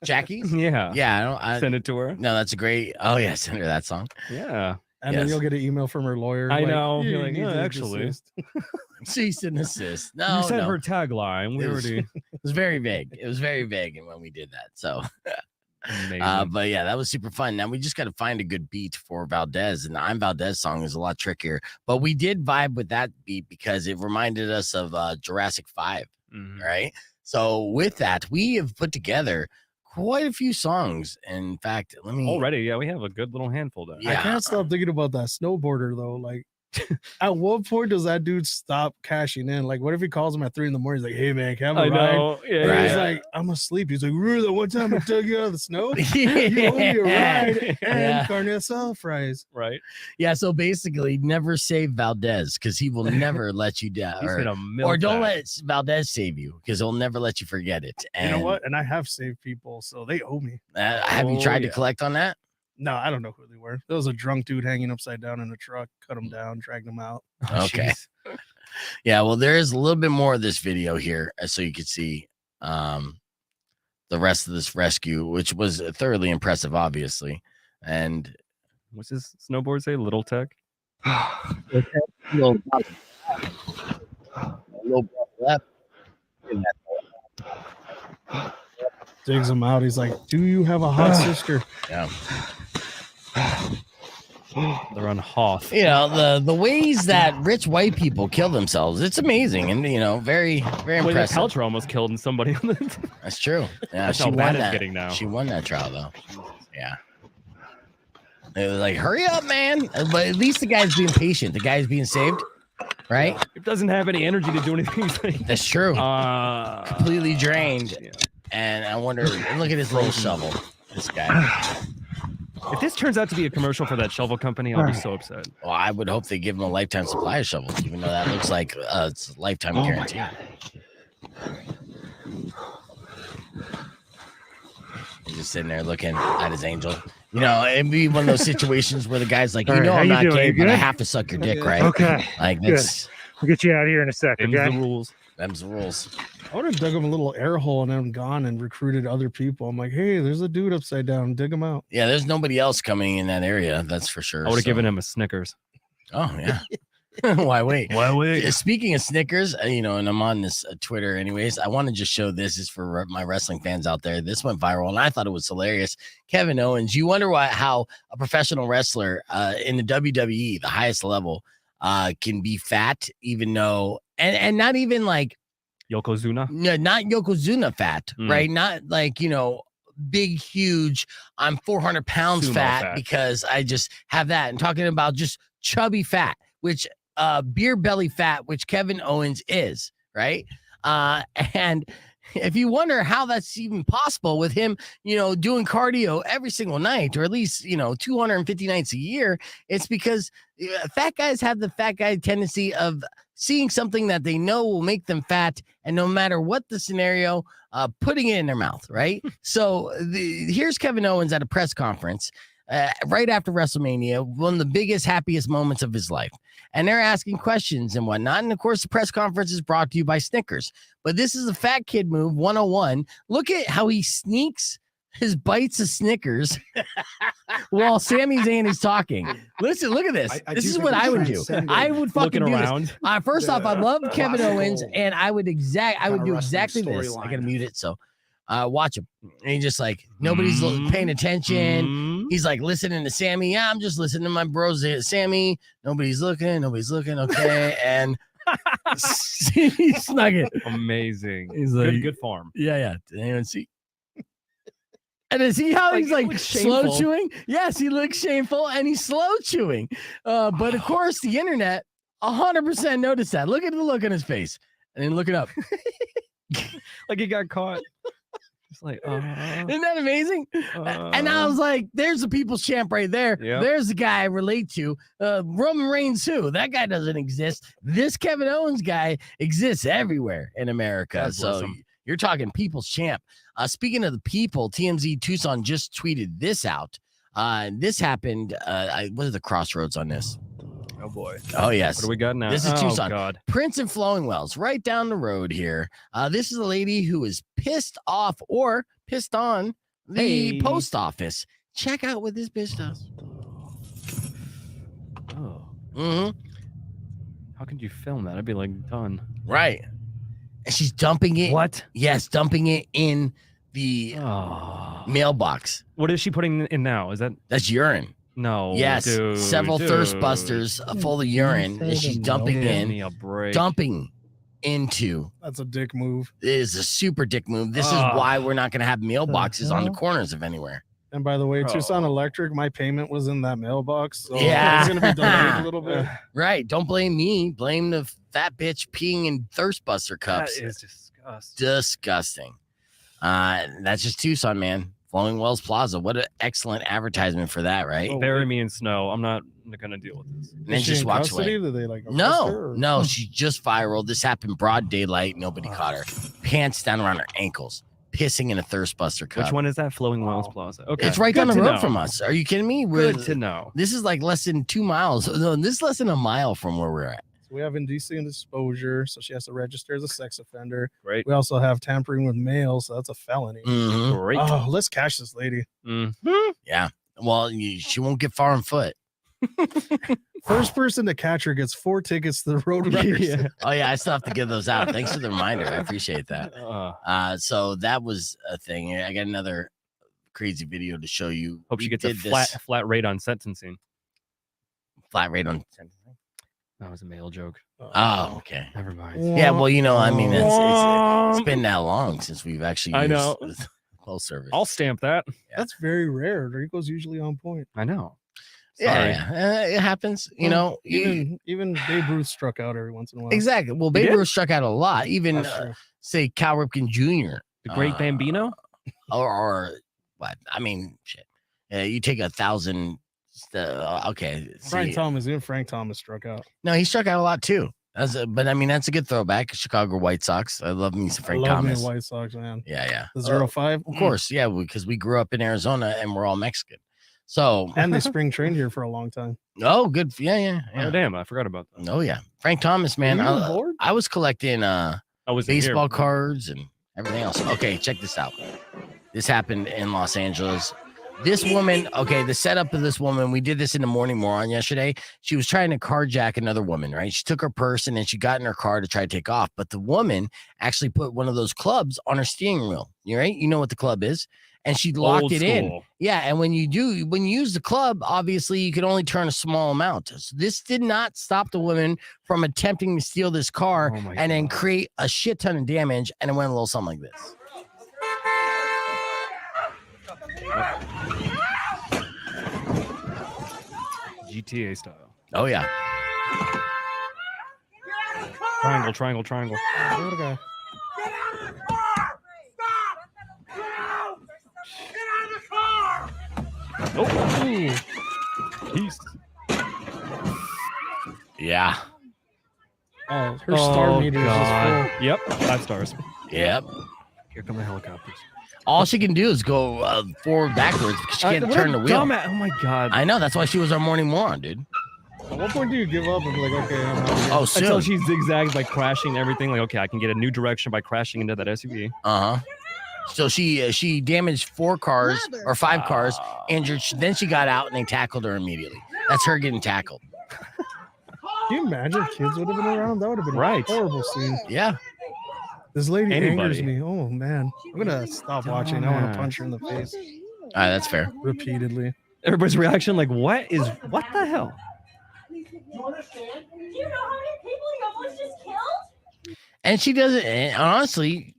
Jackie's? Yeah. Yeah, I Send it to her. No, that's a great. Oh, yeah, send her that song. Yeah. And then Yes. you'll get an email from her lawyer. I like, know. "You You're like, need yeah, to actually. desist." Cease and desist. No, You said no. her tagline. We It was- already. It was very vague. It was very vague when we did that. So, Amazing. but yeah, that was super fun. Now we just got to find a good beat for Valdez, and the I'm Valdez song is a lot trickier. But we did vibe with that beat because it reminded us of Jurassic 5, Mhm. right? So with that, we have put together quite a few songs. In fact, let me Already, yeah, we have a good little handful there. I Yeah. can't stop thinking about that snowboarder though. Like, at what point does that dude stop cashing in? Like, what if he calls him at 3 a.m? He's like, "Hey man, can I have a I ride?" know. Yeah, And he's yeah. like, "I'm asleep." He's like, "Remember that one time I took you out of the snow? You owe me a ride and Yeah. carne asada fries." Right. Yeah, so basically, never save Valdez because he will never let you down. He's gonna milk Or don't that. let Valdez save you because he'll never let you forget it. You And know what? And I have saved people, so they owe me. have you Oh, tried to yeah. collect on that? No, I don't know who they were. There was a drunk dude hanging upside down in a truck, cut him down, dragged him out. Oh, Okay. jeez. Yeah, well, there is a little bit more of this video here so you could see the rest of this rescue, which was thoroughly impressive, obviously. And What's his snowboard say? Little Tech? little left. Digs him out. He's like, "Do you have a hot sister?" Yeah. They're on Hoth. You know, the ways that rich white people kill themselves, it's amazing and, you know, very, very Gwyneth impressive. Paltrow almost killed somebody. That's true. Yeah, That's she how won bad it's that. getting now. She won that trial, though. Yeah. It was like, hurry up, man. But at least the guy's being patient. The guy's being saved, right? It doesn't have any energy to do anything. He's like, That's true. Completely drained. yeah. And I wonder, and look at his little shovel. This guy. If this turns out to be a commercial for that shovel company, I'll be so upset. Well, I would hope they give him a lifetime supply of shovels, even though that looks like it's a lifetime guarantee. He's just sitting there looking at his angel. You know, it'd be one of those situations where the guy's like, All you right, know, how I'm you not doing? gay, You but I good? have to suck your dick, right? Okay. Like, Good. that's We'll get you out of here in a sec, Them's okay? the rules. them's the rules. I would have dug him a little air hole and then gone and recruited other people. I'm like, "Hey, there's a dude upside down. Dig him out." Yeah, there's nobody else coming in that area. That's for sure. I would have so- given him a Snickers. Oh, yeah. Why wait? Why Yeah, speaking of Snickers, you know, and I'm on this Twitter anyways, I want to just show this is for my wrestling fans out there. This went viral and I thought it was hilarious. Kevin Owens, you wonder how a professional wrestler in the WWE, the highest level, can be fat, even though, and not even like, Yokozuna. no, not Yokozuna fat, Mm. right? Not like, you know, big, huge, I'm 400 pounds Sumo fat fat. because I just have that. And talking about just chubby fat, which beer belly fat, which Kevin Owens is, right? And if you wonder how that's even possible with him, you know, doing cardio every single night, or at least, you know, 250 nights a year, it's because fat guys have the fat guy tendency of seeing something that they know will make them fat, and no matter what the scenario, putting it in their mouth, right? So here's Kevin Owens at a press conference. right after WrestleMania, one of the biggest, happiest moments of his life. And they're asking questions and whatnot. And of course, the press conference is brought to you by Snickers. But this is a fat kid move 101. Look at how he sneaks his bites of Snickers while Sami Zayn is talking. Listen, look at this. This is what I would do. I would fucking Looking do around. this. First off, I love Kevin classical Owens, and I would do exactly this. I storyline. gotta mute it. So watch him. And he's just like, nobody's paying attention. He's like listening to Sammy. Yeah, I'm just listening to my bros. Sammy, nobody's looking. Okay. And he snuck it. Amazing. He's like, Good form. Yeah. Did anyone see? And to see how he's like slow chewing? Yes, he looks shameful and he's slow chewing. But of course, the internet 100% noticed that. Look at the look on his face and then look it up. Like he got caught. It's like, isn't that amazing? And I was like, there's the people's champ right there. Yep. There's the guy I relate to. Roman Reigns, who? That guy doesn't exist. This Kevin Owens guy exists everywhere in America. God bless So him. you're talking people's champ. Speaking of the people, TMZ Tucson just tweeted this out. This happened. What are the crossroads on this? oh boy. Oh, yes. What do we got now? This is Tucson. God. Prince and Flowing Wells, right down the road here. This is a lady who is pissed off or pissed on the Hey. post office. Check out what this bitch does. Oh. Mm-hmm. How could you film that? I'd be like, done. Right. And she's dumping it. What? Yes, dumping it in the Oh. mailbox. What is she putting in now? Is that That's urine. no? Yes, dude, several dude. thirst busters full of urine that she's dumping Give in, me a break. dumping into. That's a dick move. It is a super dick move. This is Ugh. why we're not going to have mailboxes on the hell? corners of anywhere. And by the way, Bro. Tucson Electric, my payment was in that mailbox. So Yeah. it's gonna be delayed a little bit. Right. Don't blame me. Blame the fat bitch peeing in thirst buster That cups. is disgusting. Disgusting. That's just Tucson, man. Flowing Wells Plaza. What an excellent advertisement for that, right? Oh, Bury me in snow. I'm not gonna deal with this. And then Is she just in walks custody? away. Did they like arrest her, or- No, she just viral. This happened broad daylight. Nobody caught her. Pants down around her ankles, pissing in a thirst buster cup. Which one is that? Flowing Wells Plaza. Okay, It's right Good down the to road know. from us. Are you kidding me? Good to know. This is like less than 2 miles. No, this is less than a mile from where we're at. So we have indecent exposure, so she has to register as a sex offender. Great. We also have tampering with mail, so that's a felony. Mhm. Great. Oh, let's catch this lady. Yeah. Well, she won't get far on foot. First person to catch her gets 4 tickets to the Roadrunners. Yeah. Oh yeah, I still have to give those out. Thanks for the reminder. I appreciate that. So that was a thing. I got another crazy video to show you. Hope she We gets a did this flat rate on sentencing. flat rate on. That was a male joke. Oh, okay. Never mind. Yeah, well, I mean, it's been that long since we've actually I used know. close service. I'll stamp that. That's very rare. Rico's usually on point. I know. Sorry. Yeah, it happens. Even Babe Ruth struck out every once in a while. Exactly. Well, He Babe did? Ruth struck out a lot. Even That's true. say Cal Ripken Jr. The Great Bambino. or what? I mean, shit. You take 1,000. Okay. Frank see. Thomas, even Frank Thomas struck out. No, he struck out a lot too. But I mean, that's a good throwback. Chicago White Sox. I love me some Frank I love me Thomas. a White Sox, man. Yeah. The 0-5. Of course, yeah, because we grew up in Arizona and we're all Mexican. So, And they spring trained here for a long time. oh, good. Yeah. Oh damn! I forgot about that. Oh, yeah. Frank Thomas, man. Were you on board? I was collecting I was baseball cards and everything else. Okay, check this out. This happened in Los Angeles. This woman, okay, the setup of this woman, we did this in the Morning Moron yesterday. She was trying to carjack another woman, right? She took her purse and then she got in her car to try to take off. But the woman actually put one of those clubs on her steering wheel. You right? You know what the club is. And she locked it in. Yeah. And when you use the club, obviously you can only turn a small amount. So this did not stop the woman from attempting to steal this car Oh my and then God. create a shit ton of damage. And it went a little something like this. GTA style. Oh, yeah. Triangle. Look at the guy. Oh, peace. Yeah. Oh, her star meter is just full. Yep, 5 stars. Yep. Here come the helicopters. All she can do is go forward, backwards because she can't What turn a the wheel. dumbass. Oh my god. I know. That's why she was our morning moron, dude. At what point do you give up and be like, okay, I'm out here? Oh, Until soon. she zigzags by crashing everything. Like, okay, I can get a new direction by crashing into that SUV. So she damaged 4 cars or 5 cars, injured. Then she got out and they tackled her immediately. That's her getting tackled. Can you imagine if kids would have been around? That would have been Right. a horrible scene. Yeah. This lady angers Anybody. me. Oh man, I'm gonna stop watching. I want to punch her in the face All right, that's fair. repeatedly. Everybody's reaction, like, what the hell? Do you understand? Do you know how many people you almost just killed? And she doesn't. And honestly,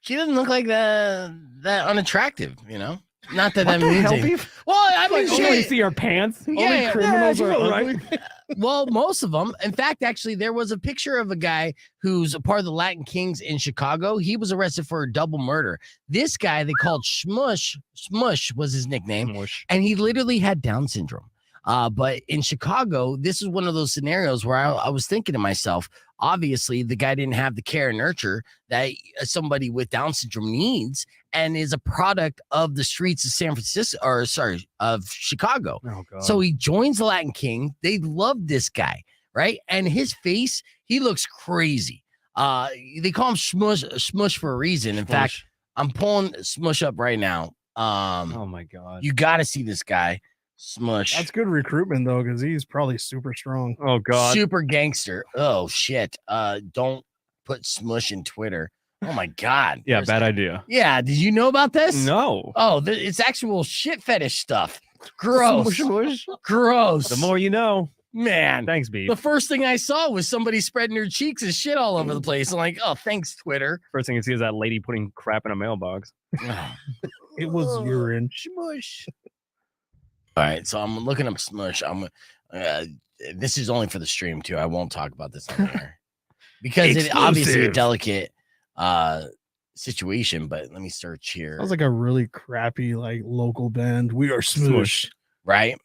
she doesn't look like that unattractive. You know, not that What that the means hell, anything. beef? Well, I mean, Like, only she, see her pants. Yeah, Criminals are right. ugly. well, most of them. In fact, actually, there was a picture of a guy who's a part of the Latin Kings in Chicago. He was arrested for a double murder. This guy they called Smush. Smush was his nickname, Mush. and he literally had Down syndrome. But in Chicago, this is one of those scenarios where I was thinking to myself, obviously, the guy didn't have the care and nurture that somebody with Down syndrome needs and is a product of the streets of San Francisco, or sorry, of Chicago. Oh god. So he joins the Latin King. They love this guy, right? And his face, he looks crazy. They call him Smush for a reason. In fact, I'm pulling Smush up right now. oh my god. You got to see this guy, Smush. That's good recruitment though, because he's probably super strong. Oh god. Super gangster. Oh shit. Don't put Smush in Twitter. Oh my god. Yeah, There's- bad idea. Yeah, did you know about this? No. Oh, it's actual shit fetish stuff. Gross. Mush, mush. Gross. The more you know. Man. Thanks, beef. The first thing I saw was somebody spreading their cheeks and shit all over the place. I'm like, oh, thanks, Twitter. First thing you see is that lady putting crap in a mailbox. It was urine. Smush. All right, so I'm looking up Smush. This is only for the stream too. I won't talk about this on the air because it's obviously a Exclusive. delicate situation. But let me search here. Sounds like a really crappy like local band. We are Smoosh. Right?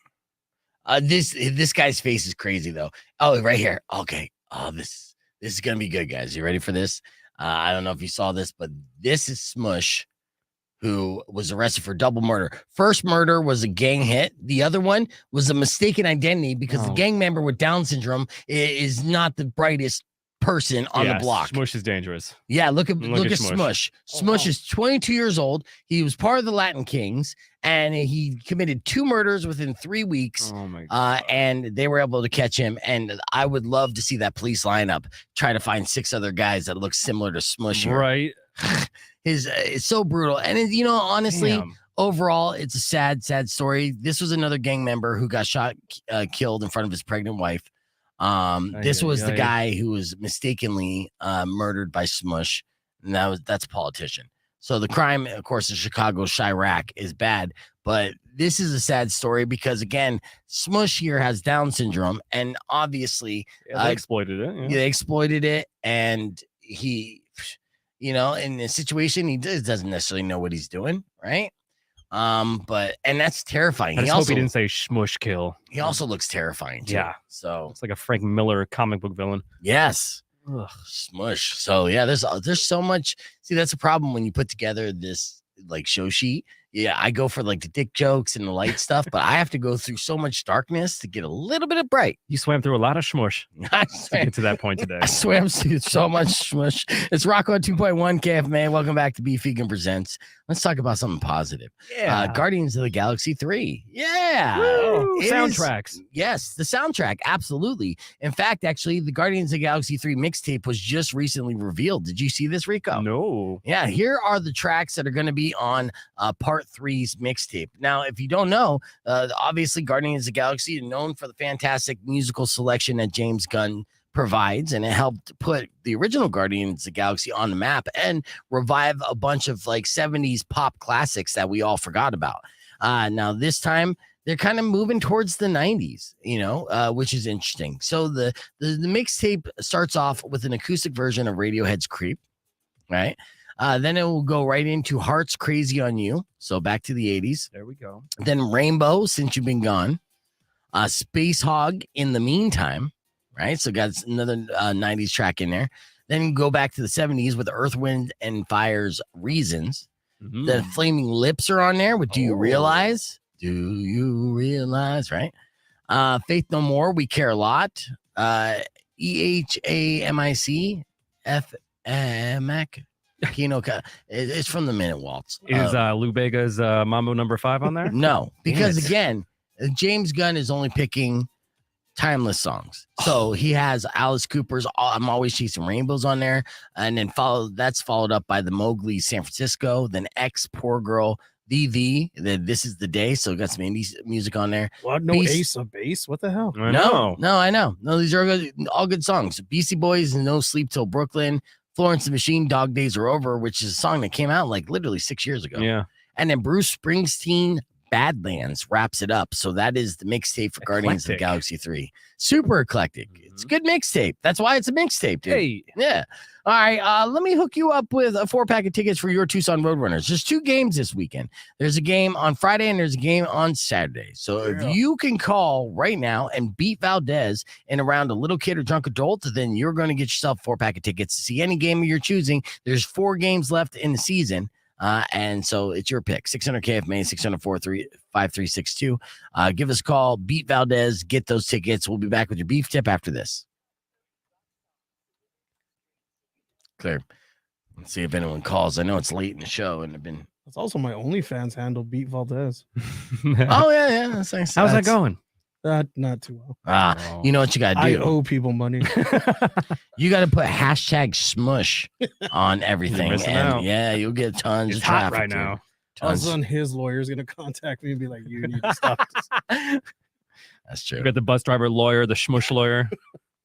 This guy's face is crazy though. Oh, right here. Okay. Oh, this is gonna be good, guys. You ready for this? I don't know if you saw this, but this is Smush, who was arrested for double murder. First murder was a gang hit. The other one was a mistaken identity because the Oh. gang member with Down syndrome is not the brightest person on the Yes, block. Smush is dangerous. Yeah, look at Look Smush. at Smush is 22 years old. He was part of the Latin Kings, and he committed 2 murders within 3 weeks. Oh my god. And they were able to catch him. And I would love to see that police lineup try to find 6 other guys that look similar to Smush. here. Right. It's so brutal. And you know, honestly, Damn. overall, it's a sad story. This was another gang member who got shot, killed in front of his pregnant wife. This was the Ay. guy who was mistakenly murdered by Smush, and that's a politician. So the crime, of course, in Chicago, Chirac, is bad. But this is a sad story because, again, Smush here has Down syndrome, and obviously Yeah, they exploited it. Yeah. they exploited it, and he, you know, in this situation, he doesn't necessarily know what he's doing, right? But that's terrifying. I He just hope also he didn't say Smush kill. he also looks terrifying too. Yeah. So It's like a Frank Miller comic book villain. yes, Ugh. Smush. So yeah, there's so much. See, that's a problem when you put together this like show sheet. Yeah, I go for like the dick jokes and the light stuff, but I have to go through so much darkness to get a little bit of bright. You swam through a lot of Smush I to swam, get to that point today. I swam through so much smush. It's Rocco 2.1 KFMA. Welcome back to Beef Vegan Presents. Let's talk about something positive. Guardians of the Galaxy 3. Yeah. Woo! It is- Soundtracks. Yes, the soundtrack. Absolutely. In fact, actually, the Guardians of the Galaxy 3 mixtape was just recently revealed. Did you see this, Rico? No. Yeah, here are the tracks that are going to be on part 3's mixtape. Now, if you don't know, obviously Guardians of the Galaxy is known for the fantastic musical selection that James Gunn provides, and it helped put the original Guardians of the Galaxy on the map and revive a bunch of like 70s pop classics that we all forgot about. Now, this time, they're kind of moving towards the 90s, you know, which is interesting. So the mixtape starts off with an acoustic version of Radiohead's Creep, right? Then it will go right into Heart's Crazy on You. So back to the 80s. There we go. Then Rainbow, Since You've Been Gone. Space Hog, In the Meantime, right? So got another 90s track in there. Then go back to the 70s with Earth, Wind, and Fire's Reasons. The Flaming Lips are on there with Do You Realize? Do you realize, right? Faith No More, We Care a Lot. EHAMIC, FMAC, Kino. It's from the Minute Waltz. Is Lou Bega's Mambo number 5 on there? No, because again, James Gunn is only picking timeless songs. So he has Alice Cooper's I'm Always Chasing Rainbows on there, and then that's followed up by the Mowgli San Francisco, then X Poor Girl, then This Is the Day. So got some indie music on there. What? No Ace of Base? What the hell? I know. No, I know. No, these are all good songs. Beastie Boys, No Sleep Till Brooklyn, Florence and the Machine, Dog Days Are Over, which is a song that came out like literally 6 years ago. Yeah. And then Bruce Springsteen, Badlands wraps it up. So that is the mixtape for Guardians of the Galaxy 3. Super eclectic. It's a good mixtape. That's why it's a mixtape, dude. Hey. Yeah. All right. Let me hook you up with a 4-pack of tickets for your Tucson Roadrunners. There's 2 games this weekend. There's a game on Friday and there's a game on Saturday. So if you can call right now and beat Valdez in around a little kid or drunk adult, then you're going to get yourself a 4-pack of tickets to see any game you're choosing. There's 4 games left in the season. And so it's your pick. 600 KFMA 604-5362. Give us a call, beat Valdez, get those tickets. We'll be back with your beef tip after this. Clear. Let's see if anyone calls. I know it's late in the show and I've been. That's also my OnlyFans handle, Beat Valdez. Oh yeah. That's nice. How's that going? Not too well. You know what you got to do? I owe people money. You got to put hashtag smush on everything. And yeah, you'll get tons It's of hot traffic right now. All of a sudden, his lawyer is going to contact me and be like, you need to stop this. That's true. You got the bus driver lawyer, the shmush lawyer,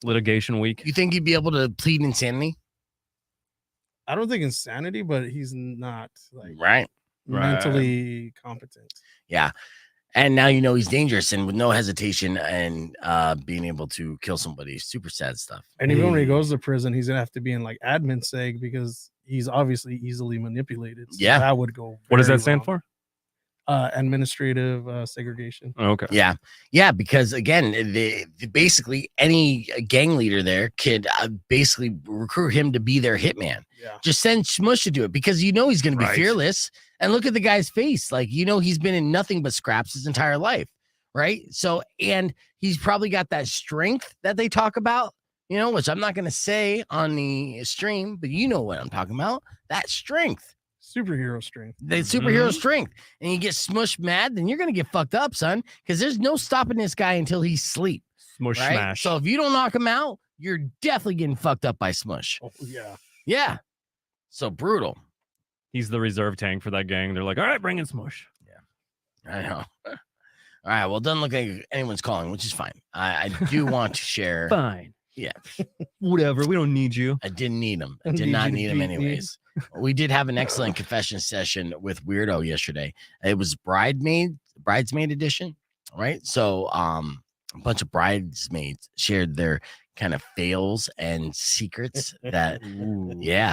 litigation week. You think you'd be able to plead insanity? I don't think insanity, but he's not like Right. mentally competent. Yeah. And now you know he's dangerous and with no hesitation and being able to kill somebody. Super sad stuff. And even when he goes to prison, he's gonna have to be in like admin seg because he's obviously easily manipulated. So Yeah. that would go. What does very that stand wrong. for? Administrative segregation. Oh, okay. Yeah, because again, basically any gang leader there could basically recruit him to be their hitman. Yeah. Just send Smush to do it because you know he's going to be Right. fearless. And look at the guy's face. Like, you know, he's been in nothing but scraps his entire life. Right. So, and he's probably got that strength that they talk about, you know, which I'm not going to say on the stream, but you know what I'm talking about. That strength. Superhero strength. The superhero strength, and you get smushed mad, then you're gonna get fucked up, son. Because there's no stopping this guy until he's asleep. Smush Right? smash. So if you don't knock him out, you're definitely getting fucked up by Smush. Oh yeah. Yeah. So brutal. He's the reserve tank for that gang. They're like, all right, bring in Smush. I know. All right. Well, it doesn't look like anyone's calling, which is fine. I do want to share. Fine. Yeah. Whatever. We don't need you. I didn't need him. I I did need not you to need him beat me. anyways. We did have an excellent confession session with Weirdo yesterday. It was bridesmaid edition, right? So a bunch of bridesmaids shared their kind of fails and secrets that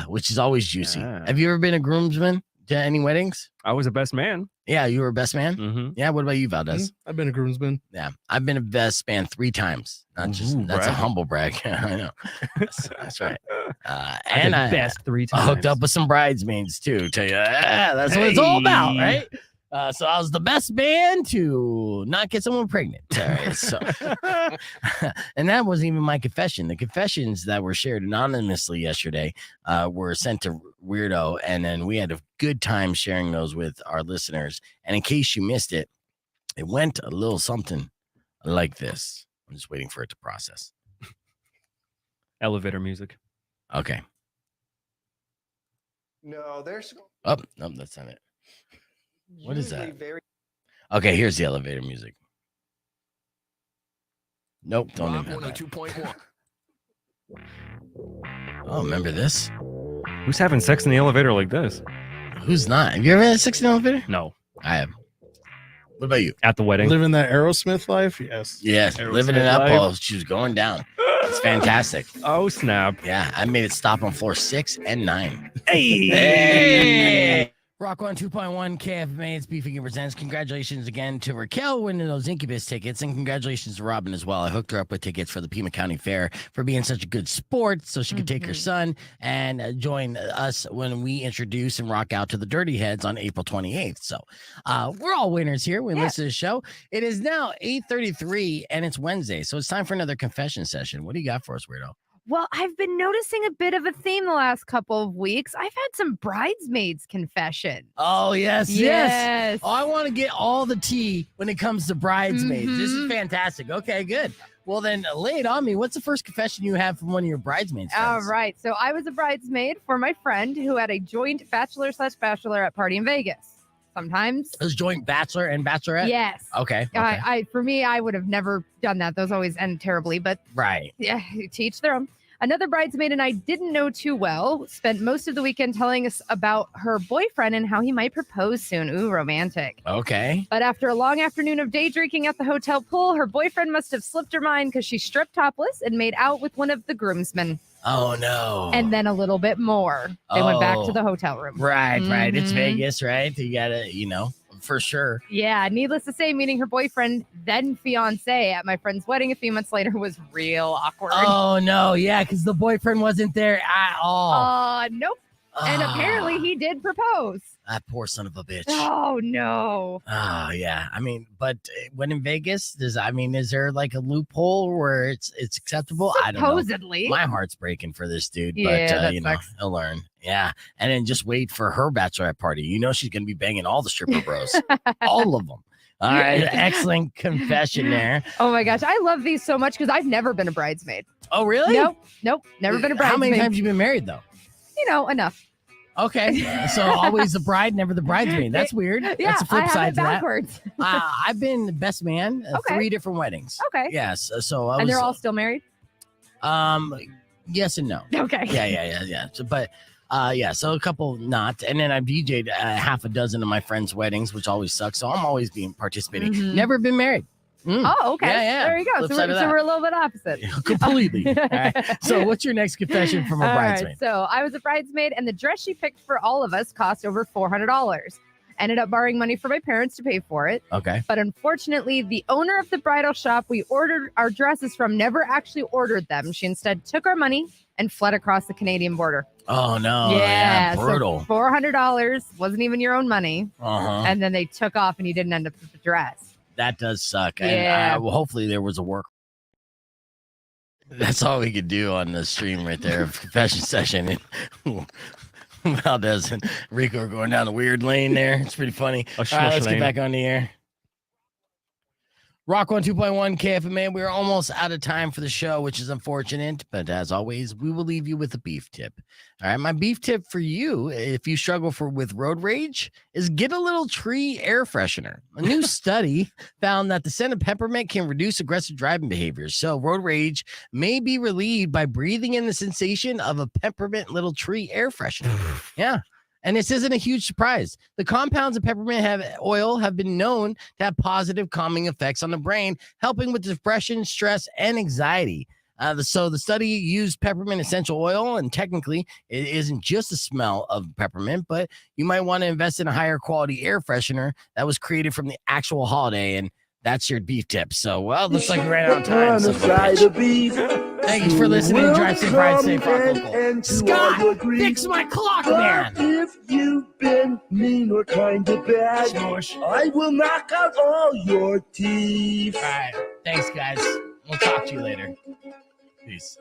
which is always juicy. Yeah. Have you ever been a groomsman to any weddings? I was a best man. Yeah, you were a best man. Mm-hmm. Yeah, what about you, Valdez? I've been a groomsman. Yeah, I've been a best man 3 times. Not just Ooh, that's a brag. humble brag. I know. That's right. I And did I best 3 I times. hooked up with some bridesmaids too. Tell you, that's what it's all about, Hey. right? So I was the best man to not get someone pregnant. All right, so, and that wasn't even my confession. The confessions that were shared anonymously yesterday were sent to Weirdo, and then we had a good time sharing those with our listeners. And in case you missed it, it went a little something like this. I'm just waiting for it to process. Elevator music. Okay. No, there's Oh, no, that's not it. What is usually that? Very Okay, here's the elevator music. Nope, don't Rock even have that. 102.1. Oh, remember this? Who's having sex in the elevator like this? Who's not? Have you ever had sex in an elevator? No. I have. What about you? At the wedding. Living that Aerosmith life? Yes. Yes, Aerosmith living it up life. while she was going down. It's fantastic. Oh, snap. Yeah, I made it stop on floor 6 and 9. Hey. Hey! Rock 102.1 KFMA, it's Beefing Presents. Congratulations again to Raquel winning those Incubus tickets, and congratulations to Robin as well. I hooked her up with tickets for the Pima County Fair for being such a good sport so she could take her son and join us when we introduce and rock out to the Dirty Heads on April 28th. So we're all winners here. We listen to the show. It is now 8:33 and it's Wednesday, so it's time for another confession session. What do you got for us, Weirdo? Well, I've been noticing a bit of a theme the last couple of weeks. I've had some bridesmaids confession. Oh, yes. Oh, I want to get all the tea when it comes to bridesmaids. This is fantastic. Okay, good. Well, then lay it on me. What's the first confession you have from one of your bridesmaids friends? All right. So I was a bridesmaid for my friend who had a joint bachelor/bachelorette party in Vegas. Sometimes. It was joint bachelor and bachelorette? Yes. Okay. For me, I would have never done that. Those always end terribly, but right. Yeah, to each their own. Another bridesmaid and I didn't know too well, spent most of the weekend telling us about her boyfriend and how he might propose soon. Ooh, romantic. Okay. But after a long afternoon of day drinking at the hotel pool, her boyfriend must have slipped her mind because she stripped topless and made out with one of the groomsmen. Oh, no. And then a little bit more. They went back to the hotel room. Right. It's Vegas, right? You got to, for sure. Yeah, needless to say, meeting her boyfriend, then fiance, at my friend's wedding a few months later was real awkward. Oh, no. Yeah, because the boyfriend wasn't there at all. Nope. And apparently he did propose. That poor son of a bitch. Oh, no. Oh, yeah. I mean, but when in Vegas, is there like a loophole where it's acceptable? I don't know. Supposedly. My heart's breaking for this dude, Yeah, but he'll learn. Yeah. And then just wait for her bachelorette party. She's going to be banging all the stripper bros. All of them. All right. Excellent confession there. Oh my gosh. I love these so much because I've never been a bridesmaid. Oh, really? Nope. Never been a bridesmaid. How many times have you been married, though? Enough. Okay. So always the bride, never the bridesmaid. That's weird. Yeah, that's the flip side to backwards. that. I've been the best man at 3 different weddings. Okay. Yes. So I and they're all still married? Yes and no. Okay. Yeah. So a couple not. And then I've DJ'd half a dozen of my friends' weddings, which always sucks. So I'm always participating. Never been married. Oh, okay. Yeah. There you go. So we're a little bit opposite. Completely. All right. So what's your next confession from a bridesmaid? Right. So I was a bridesmaid, and the dress she picked for all of us cost over $400. Ended up borrowing money from my parents to pay for it. Okay. But unfortunately, the owner of the bridal shop we ordered our dresses from never actually ordered them. She instead took our money and fled across the Canadian border. Oh, no. Yeah, brutal. So $400 wasn't even your own money. And then they took off, and you didn't end up with the dress. That does suck. Yeah. And hopefully there was a work. That's all we could do on the stream right there of confession session. And Valdez and Rico are going down the weird lane there. It's pretty funny. All right, let's get back on the air. Rock 102.1 KFMA. We're almost out of time for the show, which is unfortunate. But as always, we will leave you with a beef tip. All right, my beef tip for you, if you struggle with road rage, is get a little tree air freshener. A new study found that the scent of peppermint can reduce aggressive driving behaviors. So road rage may be relieved by breathing in the sensation of a peppermint little tree air freshener. Yeah. And this isn't a huge surprise. The compounds of peppermint oil have been known to have positive calming effects on the brain, helping with depression, stress, and anxiety. So the study used peppermint essential oil, and technically it isn't just the smell of peppermint, but you might want to invest in a higher quality air freshener that was created from the actual holiday. And that's your beef tip. So, looks like we ran out of time. So thank you for listening. Drive safe, ride safe, rock local. Scott, fix my clock, man. If you've been mean or kind of bad, I will knock out all your teeth. All right. Thanks, guys. We'll talk to you later. Peace.